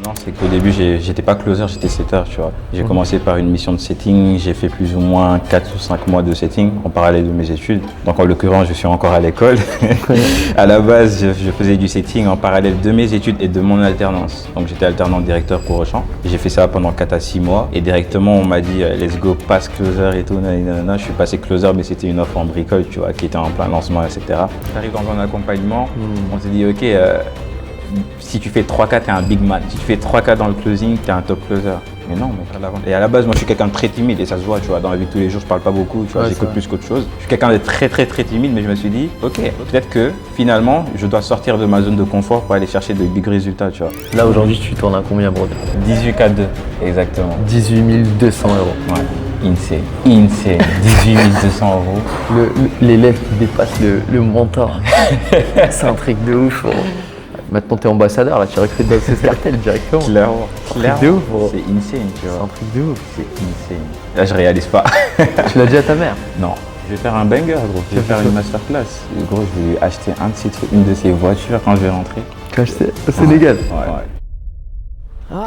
Non, c'est qu'au début, j'étais pas closer, j'étais setter, tu vois. J'ai commencé par une mission de setting, j'ai fait plus ou moins 4 ou 5 mois de setting en parallèle de mes études. Donc en l'occurrence, je suis encore à l'école. À la base, je faisais du setting en parallèle de mes études et de mon alternance. Donc j'étais alternant directeur pour Auchan. J'ai fait ça pendant 4 à 6 mois et directement on m'a dit let's go, passe closer et tout. Nanana. Je suis passé closer, mais c'était une offre en bricole, tu vois, qui était en plein lancement, etc. J'arrive dans un accompagnement, on te dit ok, si tu fais 3K, t'es un big man. Si tu fais 3K dans le closing, t'es un top closer. Mais non, mec, à l'avant. Et à la base, moi, je suis quelqu'un de très timide et ça se voit, tu vois. Dans la vie de tous les jours, je parle pas beaucoup, tu vois, j'écoute plus qu'autre chose. Je suis quelqu'un de très timide, mais je me suis dit, ok, peut-être que finalement, je dois sortir de ma zone de confort pour aller chercher de big résultats, tu vois. Là, aujourd'hui, tu tournes à combien, bro? 18K2, exactement. 18 200 euros. Ouais, insane. 18 200 euros. L'élève qui dépasse le mentor. C'est un truc de ouf, bro. Maintenant, t'es ambassadeur, là, tu recrutes dans ces cartels directement. Clairement. De ouf, bro. C'est insane, tu C'est un vois. truc de ouf. C'est insane. Là, je réalise pas. Tu l'as dit à ta mère? Non. Je vais faire un banger, gros. Je vais faire une masterclass. Et gros, je vais lui acheter une de ses voitures quand je vais rentrer. Quand j'étais au Sénégal. Ouais.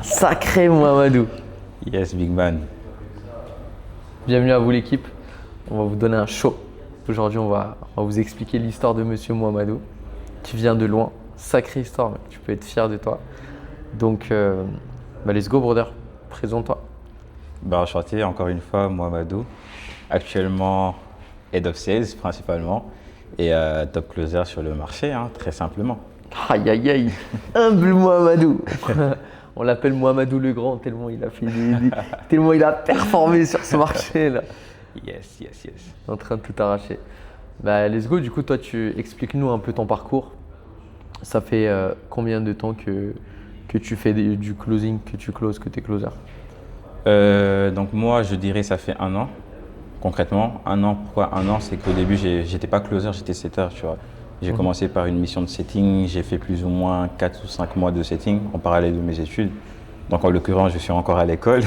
Sacré Mohamedou. Yes, big man. Bienvenue à vous l'équipe. On va vous donner un show. Aujourd'hui, on va vous expliquer l'histoire de Monsieur Mohamedou, qui vient de loin. Sacrée histoire, mec. Tu peux être fier de toi. Donc, let's go, brother. Présente-toi. Bah, enchanté, encore une fois, Mohamedou. Actuellement, Head of Sales principalement et top closer sur le marché, hein, très simplement. Aïe, aïe, aïe. Humble Mohamedou. On l'appelle Mohamedou le Grand, tellement il a fait tellement il a performé sur ce marché-là. Yes. En train de tout arracher. Bah, let's go, du coup, toi, explique-nous un peu ton parcours. Ça fait combien de temps que tu fais du closing, que tu closes, que tu es closer? Donc moi, je dirais ça fait 1 an, concrètement. 1 an, pourquoi 1 an? C'est qu'au début, j'étais pas closer, j'étais setter, tu vois. J'ai commencé par une mission de setting, j'ai fait plus ou moins 4 ou 5 mois de setting en parallèle de mes études. Donc en l'occurrence, je suis encore à l'école.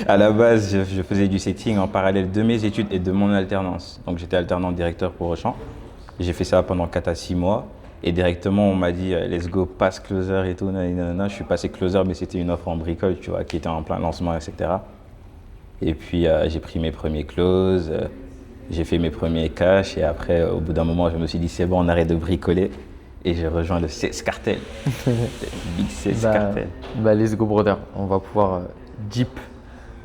À la base, je faisais du setting en parallèle de mes études et de mon alternance. Donc j'étais alternant directeur pour Auchan. J'ai fait ça pendant 4 à 6 mois. Et directement, on m'a dit let's go, passe closer et tout. Nanana. Je suis passé closer, mais c'était une offre en bricole, tu vois, qui était en plein lancement, etc. Et puis j'ai pris mes premiers closes, j'ai fait mes premiers cash. Et après, au bout d'un moment, je me suis dit c'est bon, on arrête de bricoler. Et j'ai rejoint le CS Cartel, le Big CS Cartel. Let's go, brother. On va pouvoir dive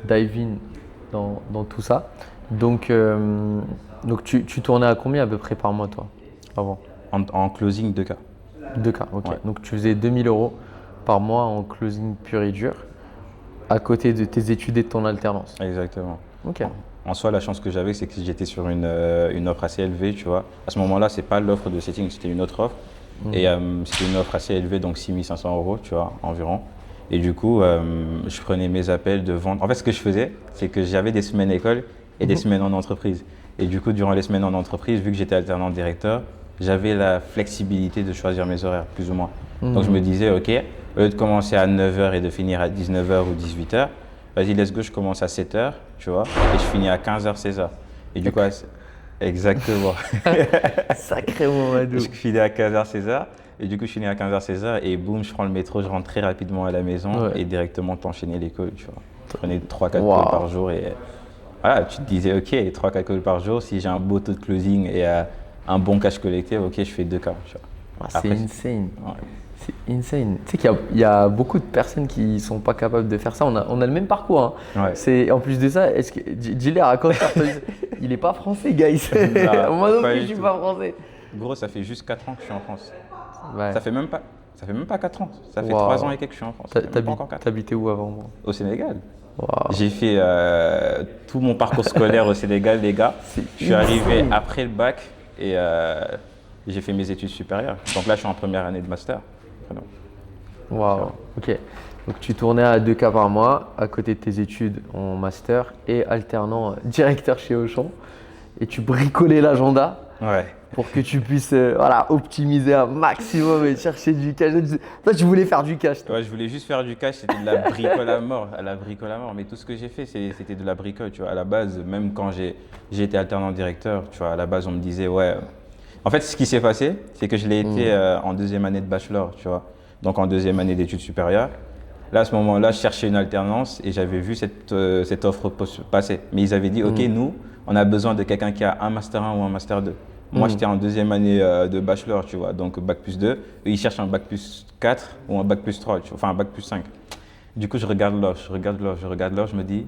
in dans tout ça. Donc tu tournais à combien à peu près par mois, toi, avant? En closing, 2K. 2K, ok. Ouais. Donc tu faisais 2000 euros par mois en closing pur et dur, à côté de tes études et de ton alternance. Exactement. Ok. En soi, la chance que j'avais, c'est que j'étais sur une offre assez élevée, tu vois. À ce moment-là, c'est pas l'offre de setting, c'était une autre offre. Et c'était une offre assez élevée, donc 6500 euros, tu vois, environ. Et du coup, je prenais mes appels de vente. En fait, ce que je faisais, c'est que j'avais des semaines école et des semaines en entreprise. Et du coup, durant les semaines en entreprise, vu que j'étais alternant directeur, j'avais la flexibilité de choisir mes horaires, plus ou moins. Donc je me disais, ok, au lieu de commencer à 9h et de finir à 19h ou 18h, vas-y, let's go, je commence à 7h, tu vois, et je finis à 15h, 16h. Et du coup, exactement. Sacré Mohamedou. Je finis à 15h, 16h. Et du coup, je finis à 15h, 16h. Et boum, je prends le métro, je rentre très rapidement à la maison. Et directement, t'enchaînais les calls, tu vois. Tu prenais 3-4 calls par jour. Et voilà, tu te disais, ok, 3-4 calls par jour. Si j'ai un beau taux de closing et un bon cash collecté, ok, je fais 2K, tu vois. C'est insane. Ouais. C'est insane. Tu sais qu'il y a beaucoup de personnes qui sont pas capables de faire ça. On a le même parcours. Hein. Ouais. En plus de ça, dis-le, raconte ça. Il est pas français, guys. Moi non plus, je suis pas français. Gros, ça fait juste 4 ans que je suis en France. Ouais. Ça fait même pas 4 ans. Ça fait 3 ans et quelques que je suis en France. T'habitais où avant, moi? Au Sénégal. Wow. J'ai fait tout mon parcours scolaire au Sénégal, les gars. Je suis arrivé après le bac et j'ai fait mes études supérieures. Donc là, je suis en première année de master. Waouh, ok. Donc tu tournais à 2K par mois, à côté de tes études en master et alternant directeur chez Auchan. Et tu bricolais l'agenda pour que tu puisses optimiser un maximum et chercher du cash. Toi, tu voulais faire du cash. Ouais, je voulais juste faire du cash, c'était de la bricole à mort, Mais tout ce que j'ai fait, c'était de la bricole, tu vois. À la base, même quand j'ai été alternant directeur, tu vois, à la base, on me disait, ouais. En fait, ce qui s'est passé, c'est que je l'ai été en 2e année de bachelor, tu vois. donc en deuxième année d'études supérieures. Là, à ce moment-là, je cherchais une alternance et j'avais vu cette offre passer. Mais ils avaient dit, OK, nous, on a besoin de quelqu'un qui a un Master 1 ou un Master 2. Moi, j'étais en deuxième année de bachelor, tu vois, donc bac plus 2. Eux, ils cherchent un bac plus 4 ou un bac plus 3, tu vois, enfin un bac plus 5. Du coup, je regarde l'offre, je me dis,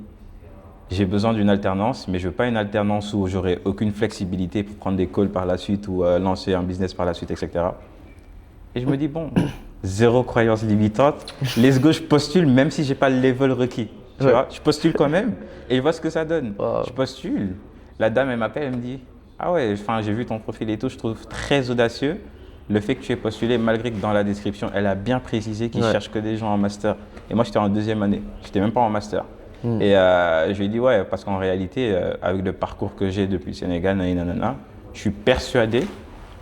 j'ai besoin d'une alternance, mais je veux pas une alternance où j'aurai aucune flexibilité pour prendre des calls par la suite ou lancer un business par la suite, etc. Et je me dis, bon, zéro croyance limitante, let's go, je postule même si j'ai pas le level requis. Tu vois, je postule quand même et je vois ce que ça donne. Wow. Je postule, la dame, elle m'appelle, elle me dit, ah ouais, enfin, j'ai vu ton profil et tout, je trouve très audacieux le fait que tu aies postulé, malgré que dans la description, elle a bien précisé qu'il cherche que des gens en master. Et moi, j'étais en deuxième année, j'étais même pas en master. Et je lui ai dit, ouais, parce qu'en réalité, avec le parcours que j'ai depuis le Sénégal, nanana, je suis persuadé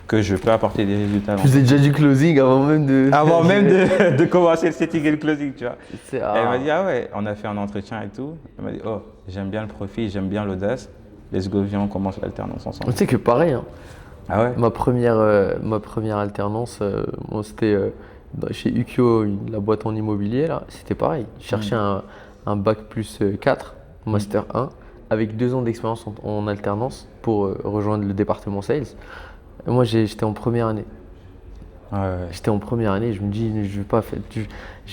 que je peux apporter des résultats. Tu faisais déjà du closing avant même de… Avant même de commencer le setting et le closing, tu vois. Ah. Elle m'a dit, ah ouais, on a fait un entretien et tout. Elle m'a dit, oh, j'aime bien le profil, j'aime bien l'audace. Let's go, viens, on commence l'alternance ensemble. Tu sais que pareil, hein. Ah ouais? Ma première alternance, bon, c'était chez Ukyo, la boîte en immobilier, là. C'était pareil. Je cherchais un bac plus 4, master 1, avec 2 ans d'expérience en alternance pour rejoindre le département sales. Et moi, j'étais en première année. Ouais. J'étais en première année, je me dis, j'ai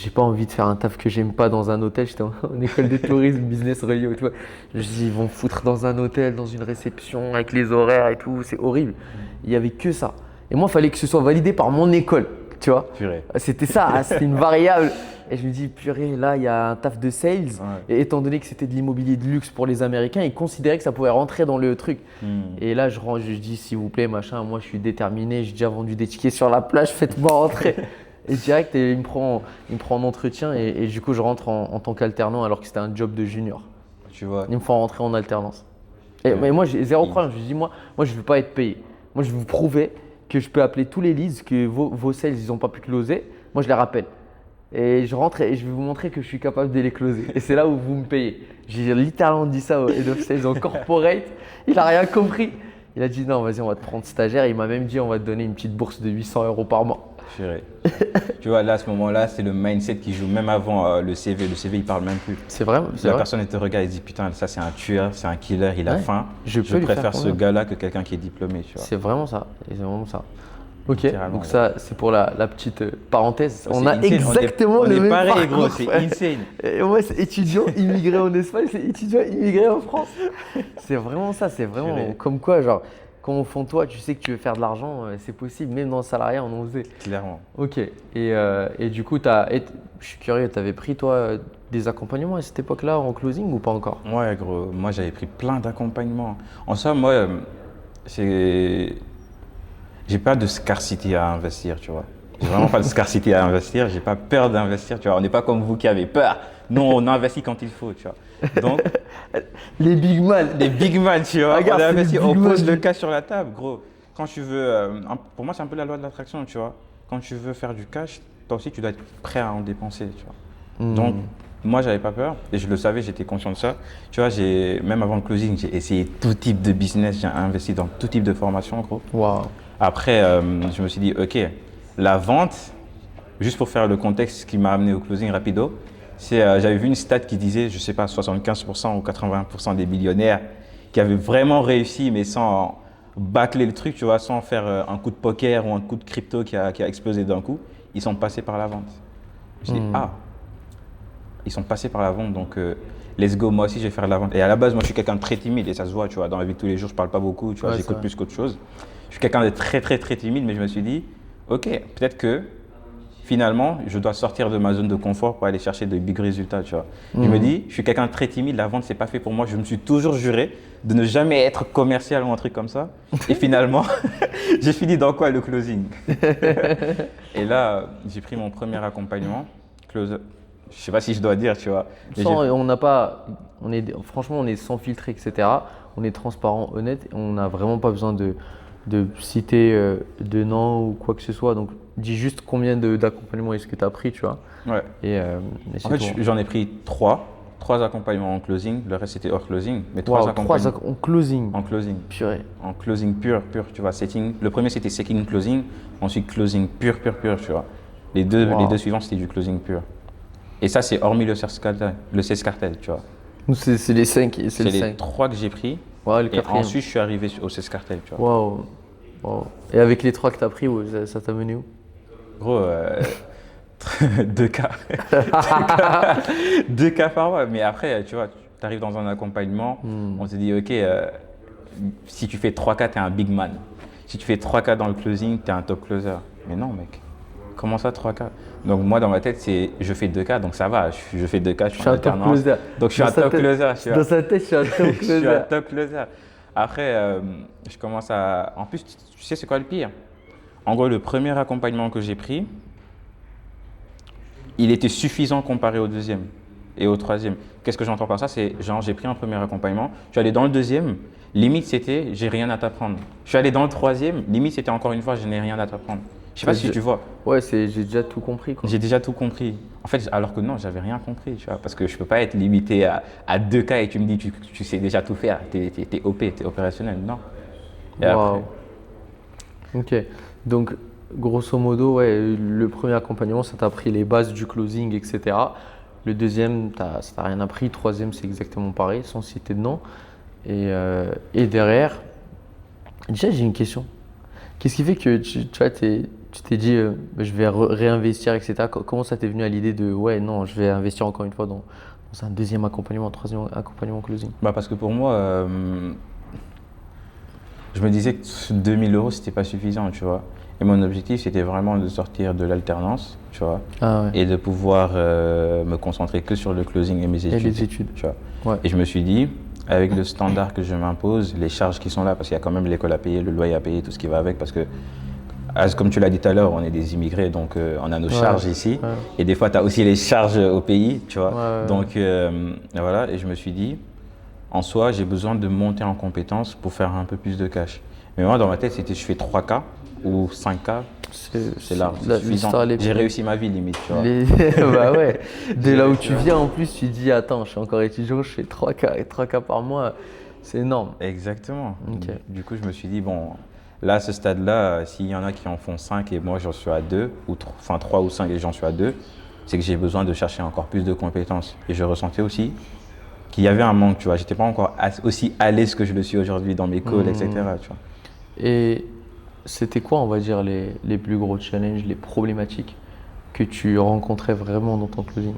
pas envie de faire un taf que j'aime pas dans un hôtel. J'étais en école de tourisme, business relié, tu vois. Je me dis, ils vont me foutre dans un hôtel, dans une réception, avec les horaires et tout, c'est horrible. Il y avait que ça. Et moi, il fallait que ce soit validé par mon école, tu vois. Purée. C'était ça, c'était une variable. Et je me dis, purée, là, il y a un taf de sales. Et étant donné que c'était de l'immobilier de luxe pour les Américains, ils considéraient que ça pouvait rentrer dans le truc. Et là, je dis, s'il vous plaît, machin, moi, je suis déterminé, j'ai déjà vendu des tickets sur la plage, faites-moi rentrer. Et direct, il me prend en entretien et du coup, je rentre en tant qu'alternant alors que c'était un job de junior. Tu vois. Ils me font rentrer en alternance. Mais moi, j'ai zéro problème. Je lui dis, moi, je ne veux pas être payé. Moi, je veux vous prouver que je peux appeler tous les leads, que vos sales, ils n'ont pas pu closer. Moi, je les rappelle. Et je rentre et je vais vous montrer que je suis capable de les closer. Et c'est là où vous me payez. J'ai littéralement dit ça au Head of Sales en corporate. Il n'a rien compris. Il a dit non, vas-y, on va te prendre stagiaire. Il m'a même dit on va te donner une petite bourse de 800 € par mois. Tu vois, là, à ce moment-là, c'est le mindset qui joue même avant le CV. Le CV, il parle même plus. C'est vrai. La personne, elle te regarde et dit putain, ça, c'est un tueur, c'est un killer, il a faim. Je préfère ce gars-là que quelqu'un qui est diplômé. Tu vois. C'est vraiment ça. C'est vraiment ça. Ok, donc ça c'est pour la petite parenthèse. On a exactement le même parcours. On est pareil, gros, c'est insane. Et moi, c'est étudiant immigré en Espagne, c'est étudiant immigré en France. C'est vraiment ça, c'est vraiment comme quoi, genre, quand au fond de toi, tu sais que tu veux faire de l'argent, c'est possible, même dans le salariat, on en faisait. Clairement. Ok, et du coup, je suis curieux, tu avais pris toi des accompagnements à cette époque-là en closing ou pas encore? Ouais, gros, moi j'avais pris plein d'accompagnements. En somme, moi, j'ai pas de scarcity à investir, tu vois. J'ai vraiment pas de scarcity à investir, j'ai pas peur d'investir, tu vois. On n'est pas comme vous qui avez peur. Nous, on investit quand il faut, tu vois. Donc, les big man, tu vois. Regarde, on investit, on pose le cash sur la table, gros. Quand tu veux, pour moi, c'est un peu la loi de l'attraction, tu vois. Quand tu veux faire du cash, toi aussi, tu dois être prêt à en dépenser, tu vois. Donc, moi, j'avais pas peur et je le savais, j'étais conscient de ça. Tu vois, même avant le closing, j'ai essayé tout type de business, j'ai investi dans tout type de formation, gros. Wow. Après, je me suis dit, ok, la vente, juste pour faire le contexte, ce qui m'a amené au closing rapido, j'avais vu une stat qui disait, je sais pas, 75% ou 80% des millionnaires qui avaient vraiment réussi, mais sans bâcler le truc, tu vois, sans faire un coup de poker ou un coup de crypto qui a explosé d'un coup, ils sont passés par la vente. Je me suis dit, ils sont passés par la vente, donc let's go, moi aussi je vais faire de la vente. Et à la base, moi je suis quelqu'un de très timide et ça se voit, tu vois, dans la vie de tous les jours, je parle pas beaucoup, tu vois, j'écoute plus qu'autre chose. Je suis quelqu'un de très timide, mais je me suis dit, ok, peut-être que finalement, je dois sortir de ma zone de confort pour aller chercher de big résultats, tu vois. Je me dis, je suis quelqu'un de très timide, la vente, c'est pas fait pour moi. Je me suis toujours juré de ne jamais être commercial ou un truc comme ça. Et finalement, j'ai fini dans quoi? Le closing. Et là, j'ai pris mon premier accompagnement. Je sais pas si je dois dire, tu vois. Franchement, on est sans filtre, etc. On est transparent, honnête. On n'a vraiment pas besoin de citer de nom ou quoi que ce soit. Donc, dis juste combien d'accompagnements est-ce que tu as pris, tu vois. Ouais. En fait, j'en ai pris 3 accompagnements en closing. Le reste, c'était hors closing. Mais 3 accompagnements. 3 en closing. En closing. Purée. En closing pur, tu vois. Setting. Le premier, c'était setting closing. Ensuite, closing pur, tu vois. Les deux Wow. suivants, c'était du closing pur. Et ça, c'est hormis le sales cartel, tu vois. Nous, c'est les 5. C'est C'est le les 5. 3 que j'ai pris. Ouais, le Et quatrième. ensuite, je suis arrivé au sales cartel, tu vois. Waouh. Wow. Et avec les 3 que tu as pris, ouais, ça t'a mené où? Gros, 2K. 2K par mois. Mais après, tu vois, tu arrives dans un accompagnement, on te dit, OK, si tu fais 3K, tu es un big man. Si tu fais 3K dans le closing, tu es un top closer. Mais non, mec. Comment ça, 3K? Donc, moi, dans ma tête, c'est je fais 2K, donc ça va. Je fais 2K, je suis en un top alternance. closer. Donc, je suis Dans un sa top tête- closer. Tu vois. Dans sa tête, je suis un top Je suis un closer. top closer. Après, je commence à. En plus, tu sais, c'est quoi le pire? En gros, le premier accompagnement que j'ai pris, il était suffisant comparé au deuxième et au troisième. Qu'est-ce que j'entends par ça? C'est genre, j'ai pris un premier accompagnement, je suis allé dans le deuxième, limite c'était, j'ai rien à t'apprendre. Je suis allé dans le troisième, limite c'était encore une fois, je n'ai rien à t'apprendre. Je sais pas si tu vois. Ouais, j'ai déjà tout compris, quoi. J'ai déjà tout compris. En fait, alors que non, j'avais rien compris, tu vois, parce que je peux pas être limité à 2K et tu me dis tu sais déjà tout faire, t'es OP, t'es opérationnel, non. Et Waouh. après, Ok. Donc, grosso modo, ouais, le premier accompagnement, ça t'a appris les bases du closing, etc. Le deuxième, ça t'a rien appris. Le troisième, c'est exactement pareil, sans citer de nom. Et derrière, déjà, j'ai une question. Qu'est-ce qui fait que tu vois, tu t'es dit, je vais réinvestir, etc. Comment ça t'est venu à l'idée de, ouais, non, je vais investir encore une fois dans un deuxième accompagnement, un troisième accompagnement closing? bah parce que pour moi, je me disais que 2000 euros, c'était pas suffisant, tu vois. Et mon objectif, c'était vraiment de sortir de l'alternance, tu vois, Ah ouais. et de pouvoir me concentrer que sur le closing et mes Et études. les études. Tu vois. Ouais. Et je me suis dit, avec le standard que je m'impose, les charges qui sont là, parce qu'il y a quand même l'école à payer, le loyer à payer, tout ce qui va avec, parce que, comme tu l'as dit tout à l'heure, on est des immigrés, donc on a nos charges ici. Ouais. Et des fois, tu as aussi les charges au pays, tu vois. Ouais. Donc voilà, et je me suis dit, en soi, j'ai besoin de monter en compétences pour faire un peu plus de cash. Mais moi, dans ma tête, c'était je fais 3K ou 5K, c'est large, c'est suffisant. l'histoire, J'ai réussi ma vie limite, tu vois. Bah ouais. Dès J'ai là où réussi tu ma viens, en plus, tu dis, attends, je suis encore étudiant, je fais 3K par mois. C'est énorme. Exactement. Ok. Du coup, je me suis dit, bon, là, à ce stade-là, s'il y en a qui en font 5 et moi, j'en suis à 2, ou 3 ou 5 et j'en suis à 2, c'est que j'ai besoin de chercher encore plus de compétences. Et je ressentais aussi qu'il y avait un manque, tu vois. J'étais pas encore aussi à l'aise que je le suis aujourd'hui dans mes calls, etc. Tu vois. Et c'était quoi, on va dire, les plus gros challenges, les problématiques que tu rencontrais vraiment dans ton closing?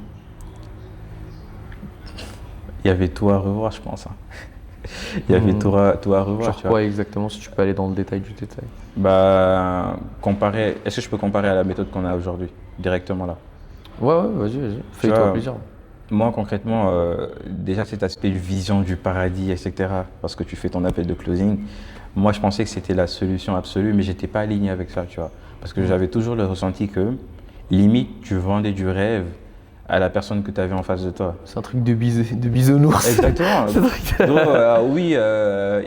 Il y avait tout à revoir, je pense. Hein. Il y avait tout à revoir. Genre tu vois. quoi exactement, si tu peux aller dans le détail du détail? Bah, est-ce que je peux comparer à la méthode qu'on a aujourd'hui, directement là? Ouais, vas-y, fais-toi vois, plaisir. Moi, concrètement, déjà cet aspect de vision du paradis, etc., parce que tu fais ton appel de closing, moi, je pensais que c'était la solution absolue, mais j'étais pas aligné avec ça, tu vois. Parce que j'avais toujours le ressenti que, limite, tu vendais du rêve à la personne que tu avais en face de toi. C'est un truc de bisounours. Exactement. C'est un truc de- Donc, oui,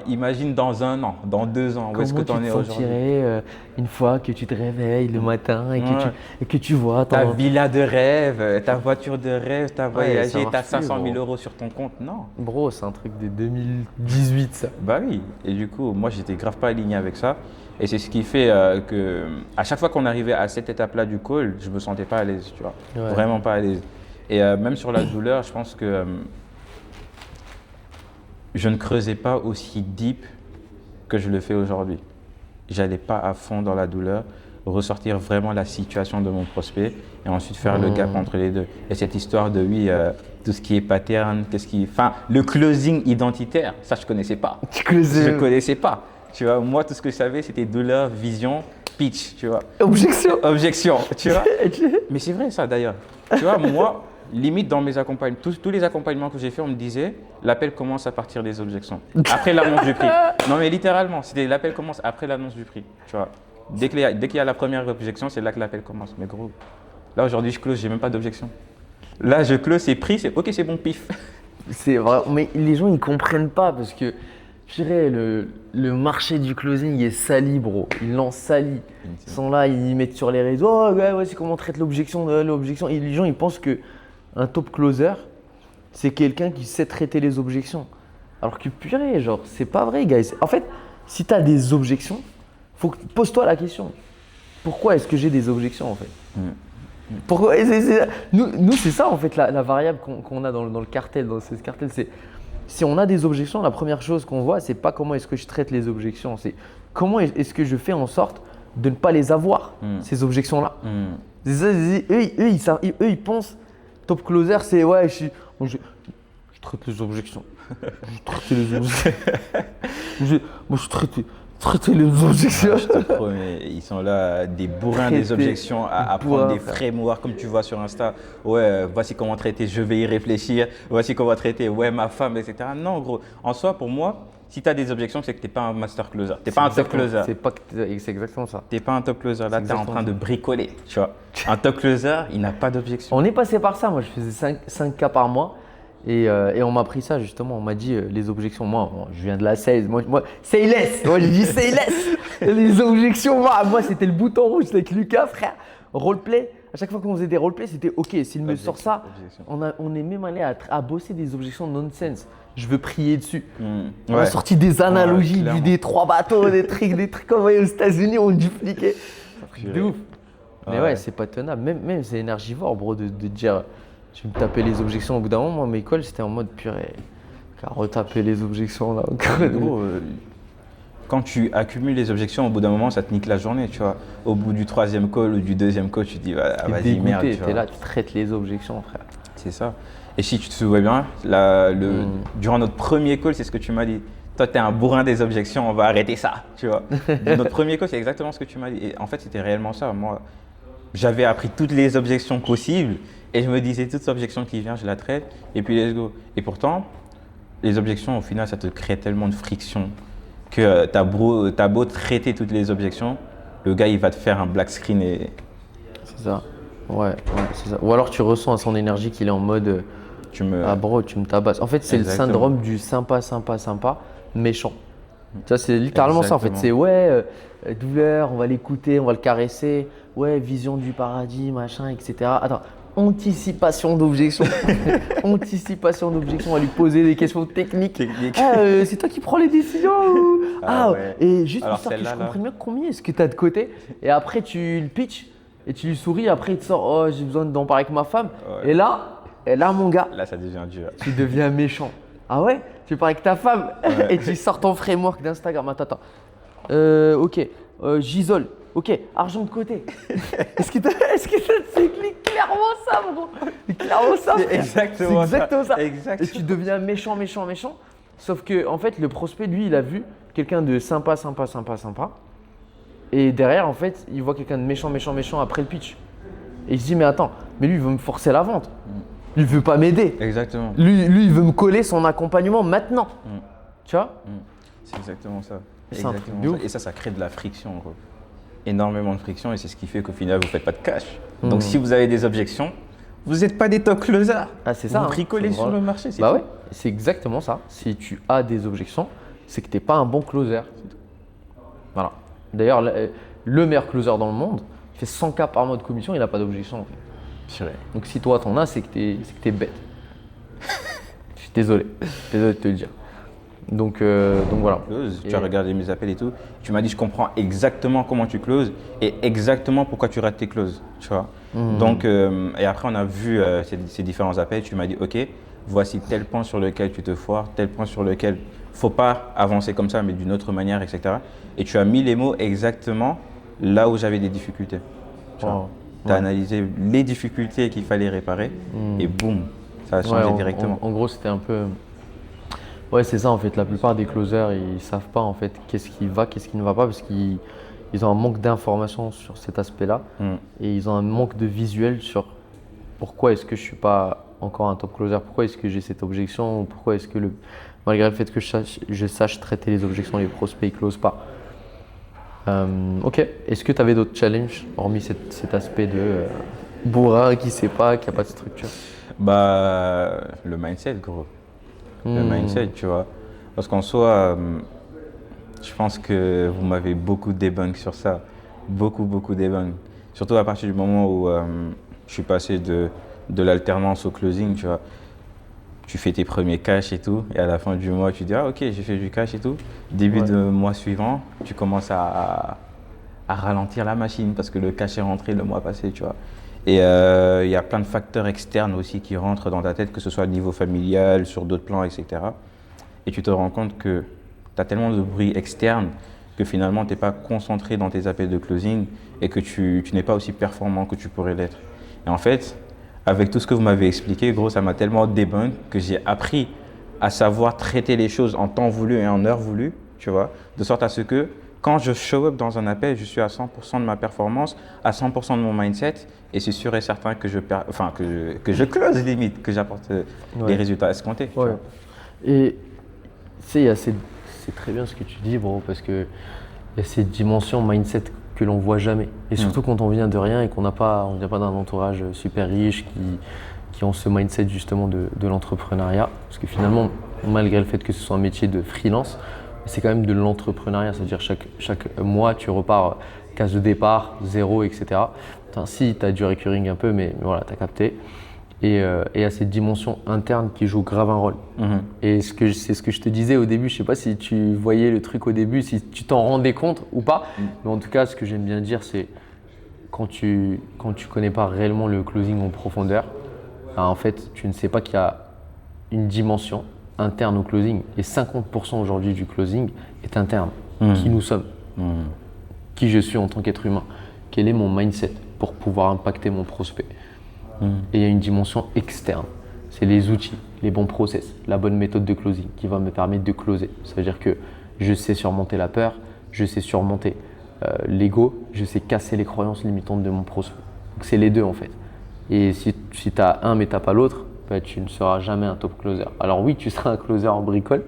imagine dans 1 an, dans 2 ans, où est-ce que tu Comment en tu es te aujourd'hui? sentirais une fois que tu te réveilles le matin et Ouais. que tu vois Ta ton... villa de rêve, ta voiture de rêve, tu as Ouais, voyagé, ça tu as marche plus, 500 000 gros. euros sur ton compte. Non. Bro, c'est un truc de 2018 ça. Bah oui, et du coup, moi, j'étais grave pas aligné avec ça. Et c'est ce qui fait que, à chaque fois qu'on arrivait à cette étape-là du call, je me sentais pas à l'aise, tu vois. Ouais. Vraiment pas à l'aise. Et même sur la douleur, je pense que je ne creusais pas aussi deep que je le fais aujourd'hui. J'allais pas à fond dans la douleur, ressortir vraiment la situation de mon prospect et ensuite faire le gap entre les deux. Et cette histoire de, oui, tout ce qui est pattern, enfin, le closing identitaire, ça, je connaissais pas. Je connaissais pas. Tu vois, moi, tout ce que je savais, c'était douleur, vision, pitch, tu vois. Objection, tu vois. Mais c'est vrai, ça, d'ailleurs. Tu vois, moi, limite dans mes accompagnements, tous les accompagnements que j'ai fait, on me disait, l'appel commence à partir des objections. Après l'annonce du prix. Non, mais littéralement, c'était l'appel commence après l'annonce du prix, tu vois. Dès qu'il y a la première objection, c'est là que l'appel commence. Mais gros, là, aujourd'hui, je close, j'ai même pas d'objection. Là, je close, c'est prix, c'est OK, c'est bon, pif. C'est vrai, mais les gens ils comprennent pas parce que je dirais le marché du closing est sali, bro. Ils l'ont sali. Ils sont là, ils mettent sur les réseaux, oh ouais, c'est comment on traite l'objection, l'objection. Et les gens ils pensent que un top closer, c'est quelqu'un qui sait traiter les objections. Alors que purée, genre, c'est pas vrai, guys. En fait, si tu as des objections, pose-toi la question. Pourquoi est-ce que j'ai des objections en fait? Pourquoi Nous, c'est ça en fait la variable qu'on a dans le cartel, dans ce cartel. C'est si on a des objections, la première chose qu'on voit, c'est pas comment est-ce que je traite les objections, c'est comment est-ce que je fais en sorte de ne pas les avoir, ces objections-là. C'est ça, eux, ils pensent, top closer, c'est ouais, je traite les objections. Je traite les objections. Moi, je traite les objections. Je te promets, ils sont là, des bourrins des objections, à prendre des frameworks comme tu vois sur Insta. Ouais, voici comment traiter, je vais y réfléchir. Voici comment traiter, ouais, ma femme, etc. Non, gros, en soi, pour moi, si tu as des objections, c'est que tu n'es pas un master closer. Tu n'es pas un top closer. C'est exactement ça. Tu n'es pas un top closer. Là, tu es en train de bricoler. Tu vois. Un top closer, il n'a pas d'objection. On est passé par ça. Moi, je faisais 5 cas par mois. Et on m'a pris ça justement, on m'a dit les objections, moi je viens de la sales, moi say less, moi j'ai dit say less. Les objections, moi c'était le bouton rouge, c'était avec Lucas frère, roleplay, à chaque fois qu'on faisait des roleplays c'était ok, s'il me sort ça, on est même allé à bosser des objections nonsense, je veux prier dessus. On a sorti des analogies, des 3 bateaux, des trucs comme aux États-Unis, on dupliquait, de ouf. Mais ouais, c'est pas tenable, même c'est énergivore bro de dire… Je me tapais les objections au bout d'un moment. Moi, mes calls, c'était en mode purée. Retaper les objections là. Gros, quand tu accumules les objections, au bout d'un moment, ça te nique la journée, tu vois. Au bout du 3e call ou du 2e call, tu te dis, vas-y, merde. Tu es là, tu traites les objections, frère. C'est ça. Et si tu te souviens bien, durant notre premier call, c'est ce que tu m'as dit. Toi, tu es un bourrin des objections, on va arrêter ça, tu vois. Notre premier call, c'est exactement ce que tu m'as dit. Et en fait, c'était réellement ça. Moi, j'avais appris toutes les objections possibles. Et je me disais, toute objection qui vient, je la traite et puis let's go. Et pourtant, les objections, au final, ça te crée tellement de friction que t'as beau traiter toutes les objections, le gars, il va te faire un black screen et… C'est ça. Ouais, c'est ça. Ou alors, tu ressens à son énergie qu'il est en mode ah bro, tu me tabasses. En fait, c'est le syndrome du sympa, méchant. Ça, c'est littéralement ça en fait. C'est ouais, douleur, on va l'écouter, on va le caresser. Ouais, vision du paradis, machin, etc. Attends. Anticipation d'objection. Anticipation d'objection, on va lui poser des questions techniques. C'est toi qui prends les décisions ou… ouais. Et juste pour ça que je comprenne bien combien est-ce que tu as de côté. Et après, tu le pitches et tu lui souris. Après, il te sort, oh, j'ai besoin d'en parler avec ma femme. Ouais. Et là, mon gars. Là, ça devient dur. Tu deviens méchant. Ah ouais? Tu parles avec ta femme et tu sors ton framework d'Instagram. Attends. Ok, j'isole. Ok, argent de côté. Est-ce que c'est clairement ça, bro? C'est clairement ça. C'est exactement ça. Et tu deviens méchant. Sauf que, en fait, le prospect, lui, il a vu quelqu'un de sympa. Et derrière, en fait, il voit quelqu'un de méchant après le pitch. Et il se dit, mais attends, lui, il veut me forcer la vente. Lui, il veut pas m'aider. Exactement. Lui, il veut me coller son accompagnement maintenant. Tu vois? C'est exactement ça. Et ça crée de la friction, gros. Énormément de friction et c'est ce qui fait qu'au final, vous ne faites pas de cash. Donc, si vous avez des objections, vous n'êtes pas des top closers. Ah, c'est ça. Vous bricolez sur le marché. Bah ouais, c'est exactement ça. Si tu as des objections, c'est que tu n'es pas un bon closer. Voilà. D'ailleurs, le meilleur closer dans le monde, il fait 100 cas par mois de commission, il n'a pas d'objection. En fait. Donc, si toi, t'en as, c'est que tu es bête. Je suis désolé de te le dire. Donc voilà. Tu as regardé mes appels et tout. Tu m'as dit, je comprends exactement comment tu closes et exactement pourquoi tu rates tes closes. Tu vois. Donc, et après, on a vu ces différents appels. Tu m'as dit, OK, voici tel point sur lequel tu te foires, tel point sur lequel il ne faut pas avancer comme ça, mais d'une autre manière, etc. Et tu as mis les mots exactement là où j'avais des difficultés. Tu as analysé les difficultés qu'il fallait réparer et boum, ça a changé directement. En gros, c'était un peu… Ouais, c'est ça en fait. La plupart des closers, ils savent pas en fait qu'est-ce qui va, qu'est-ce qui ne va pas parce qu'ils ont un manque d'informations sur cet aspect-là et ils ont un manque de visuel sur pourquoi est-ce que je suis pas encore un top closer, pourquoi est-ce que j'ai cette objection ou pourquoi est-ce que malgré le fait que je sache traiter les objections, les prospects ils closent pas. Ok. Est-ce que tu avais d'autres challenges hormis cet aspect de bourrin qui sait pas, qui a pas de structure? Bah, le mindset, gros. Le mindset, tu vois. Parce qu'en soi, je pense que vous m'avez beaucoup débunk sur ça. Beaucoup débunk. Surtout à partir du moment où je suis passé de l'alternance au closing, tu vois. Tu fais tes premiers cash et tout. Et à la fin du mois, tu dis, ah ok, j'ai fait du cash et tout. Début de mois suivant, tu commences à ralentir la machine parce que le cash est rentré le mois passé, tu vois. Et il y a plein de facteurs externes aussi qui rentrent dans ta tête, que ce soit au niveau familial, sur d'autres plans, etc. Et tu te rends compte que tu as tellement de bruit externe que finalement tu n'es pas concentré dans tes appels de closing et que tu n'es pas aussi performant que tu pourrais l'être. Et en fait, avec tout ce que vous m'avez expliqué, gros, ça m'a tellement débunk que j'ai appris à savoir traiter les choses en temps voulu et en heure voulue, tu vois, de sorte à ce que quand je show up dans un appel, je suis à 100% de ma performance, à 100% de mon mindset, et c'est sûr et certain que que je close limite, que j'apporte les résultats escomptés. Ouais. Et tu sais, c'est très bien ce que tu dis, bro, parce que il y a cette dimension mindset que l'on voit jamais. Et surtout quand on vient de rien et qu'on vient pas d'un entourage super riche qui ont ce mindset justement de l'entrepreneuriat. Parce que finalement, malgré le fait que ce soit un métier de freelance, c'est quand même de l'entrepreneuriat. C'est-à-dire chaque mois, tu repars case de départ, zéro, etc. Enfin, si, tu as du recurring un peu, mais voilà, tu as capté. Et il y a cette dimension interne qui joue grave un rôle. Et c'est ce que je te disais au début, je ne sais pas si tu voyais le truc au début, si tu t'en rendais compte ou pas, mais en tout cas, ce que j'aime bien dire, c'est quand tu connais pas réellement le closing en profondeur, en fait, tu ne sais pas qu'il y a une dimension interne au closing. Et 50% aujourd'hui du closing est interne. Qui nous sommes, qui je suis en tant qu'être humain, quel est mon mindset pour pouvoir impacter mon prospect. Et il y a une dimension externe, c'est les outils, les bons process, la bonne méthode de closing qui va me permettre de closer. Ça veut dire que je sais surmonter la peur, je sais surmonter l'ego, je sais casser les croyances limitantes de mon prospect. Donc c'est les deux en fait. Et si tu as un mais tu n'as pas l'autre, bah, tu ne seras jamais un top closer. Alors oui, tu seras un closer en bricole,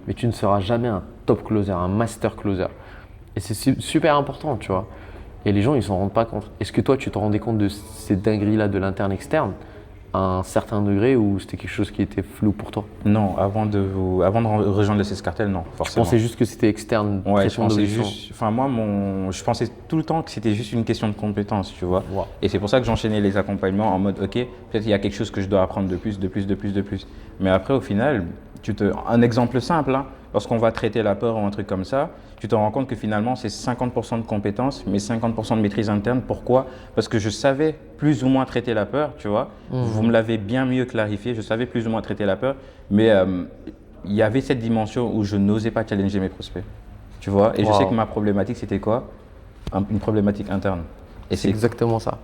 mais tu ne seras jamais un top closer, un master closer. Et c'est super important, tu vois. Et les gens, ils s'en rendent pas compte. Est-ce que toi, tu te rendais compte de ces dingueries-là de l'interne-externe à un certain degré ou c'était quelque chose qui était flou pour toi? Non, avant de rejoindre le CS Cartel, non, forcément. Je pensais juste que c'était externe, ouais, je pensais tout le temps que c'était juste une question de compétence, tu vois. Wow. Et c'est pour ça que j'enchaînais les accompagnements en mode, ok, peut-être il y a quelque chose que je dois apprendre de plus. Mais après, au final, un exemple simple, hein, lorsqu'on va traiter la peur ou un truc comme ça, tu te rends compte que finalement, c'est 50% de compétences, mais 50% de maîtrise interne. Pourquoi? Parce que je savais plus ou moins traiter la peur, tu vois. Vous me l'avez bien mieux clarifié, je savais plus ou moins traiter la peur, mais il y avait cette dimension où je n'osais pas challenger mes prospects, tu vois. Et je sais que ma problématique, c'était quoi? Une problématique interne. Et c'est exactement ça.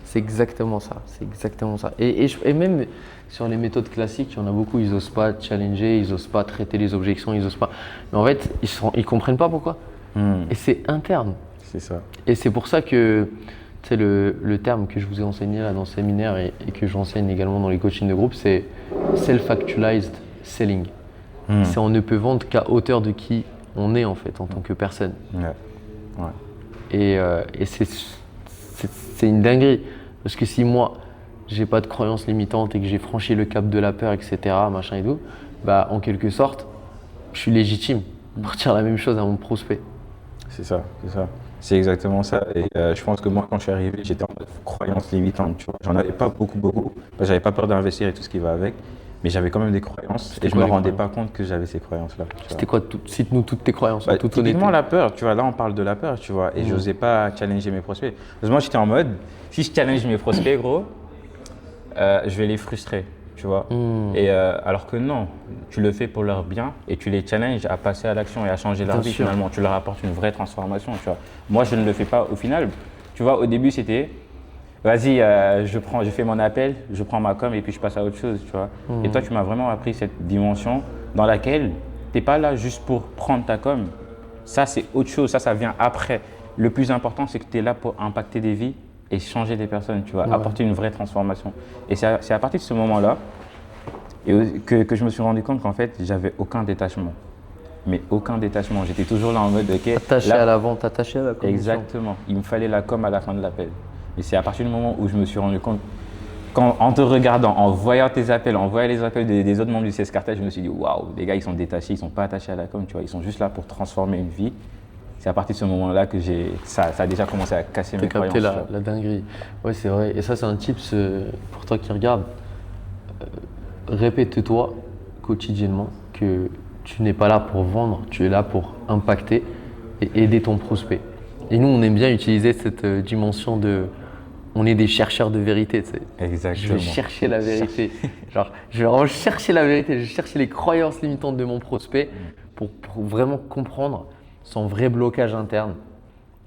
C'est exactement ça. Et même sur les méthodes classiques, il y en a beaucoup, ils n'osent pas challenger, ils n'osent pas traiter les objections, ils n'osent pas. Mais en fait, ils comprennent pas pourquoi. Et c'est interne. C'est ça. Et c'est pour ça que c'est le terme que je vous ai enseigné là dans le séminaire et que j'enseigne également dans les coachings de groupe, c'est self-actualized selling. C'est on ne peut vendre qu'à hauteur de qui on est en fait en tant que personne. Ouais. Et c'est une dinguerie. Parce que si moi, j'ai pas de croyances limitantes et que j'ai franchi le cap de la peur, etc., machin et tout, bah en quelque sorte, je suis légitime pour dire la même chose à mon prospect. C'est ça. C'est exactement ça. Et je pense que moi, quand je suis arrivé, j'étais en mode croyances limitantes, tu vois. J'en avais pas beaucoup. Parce que j'avais pas peur d'investir et tout ce qui va avec. Mais j'avais quand même des croyances et je me rendais pas compte que j'avais ces croyances-là. C'était quoi? Cite-nous toutes tes croyances. Typiquement la peur, tu vois, là on parle de la peur, tu vois, et j'osais pas challenger mes prospects. Parce que moi j'étais en mode, si je challenge mes prospects, gros, je vais les frustrer, tu vois. Et alors que non, tu le fais pour leur bien et tu les challenges à passer à l'action et à changer leur vie finalement. Tu leur apportes une vraie transformation, tu vois. Moi je ne le fais pas au final. Tu vois, au début c'était, vas-y, je fais mon appel, je prends ma com et puis je passe à autre chose, tu vois. Et toi, tu m'as vraiment appris cette dimension dans laquelle tu n'es pas là juste pour prendre ta com. Ça, c'est autre chose, ça vient après. Le plus important, c'est que tu es là pour impacter des vies et changer des personnes, tu vois, apporter une vraie transformation. Et c'est à partir de ce moment-là que je me suis rendu compte qu'en fait, j'avais aucun détachement. Mais aucun détachement. J'étais toujours là en mode, ok. Attaché à la vente, attaché à la commission. Exactement. Il me fallait la com à la fin de l'appel. Et c'est à partir du moment où je me suis rendu compte, en te regardant, en voyant tes appels, en voyant les appels des autres membres du CS Cartel, je me suis dit waouh, les gars ils sont détachés, ils sont pas attachés à la com, tu vois, ils sont juste là pour transformer une vie. C'est à partir de ce moment-là que ça a déjà commencé à casser mes croyances. T'as capté la dinguerie. Ouais, c'est vrai. Et ça, c'est un tips pour toi qui regarde. Répète-toi quotidiennement que tu n'es pas là pour vendre, tu es là pour impacter et aider ton prospect. Et nous, on aime bien utiliser cette dimension de on est des chercheurs de vérité, tu sais. Exactement. Je vais chercher la vérité. Genre, je vais vraiment chercher la vérité, je vais chercher les croyances limitantes de mon prospect pour vraiment comprendre son vrai blocage interne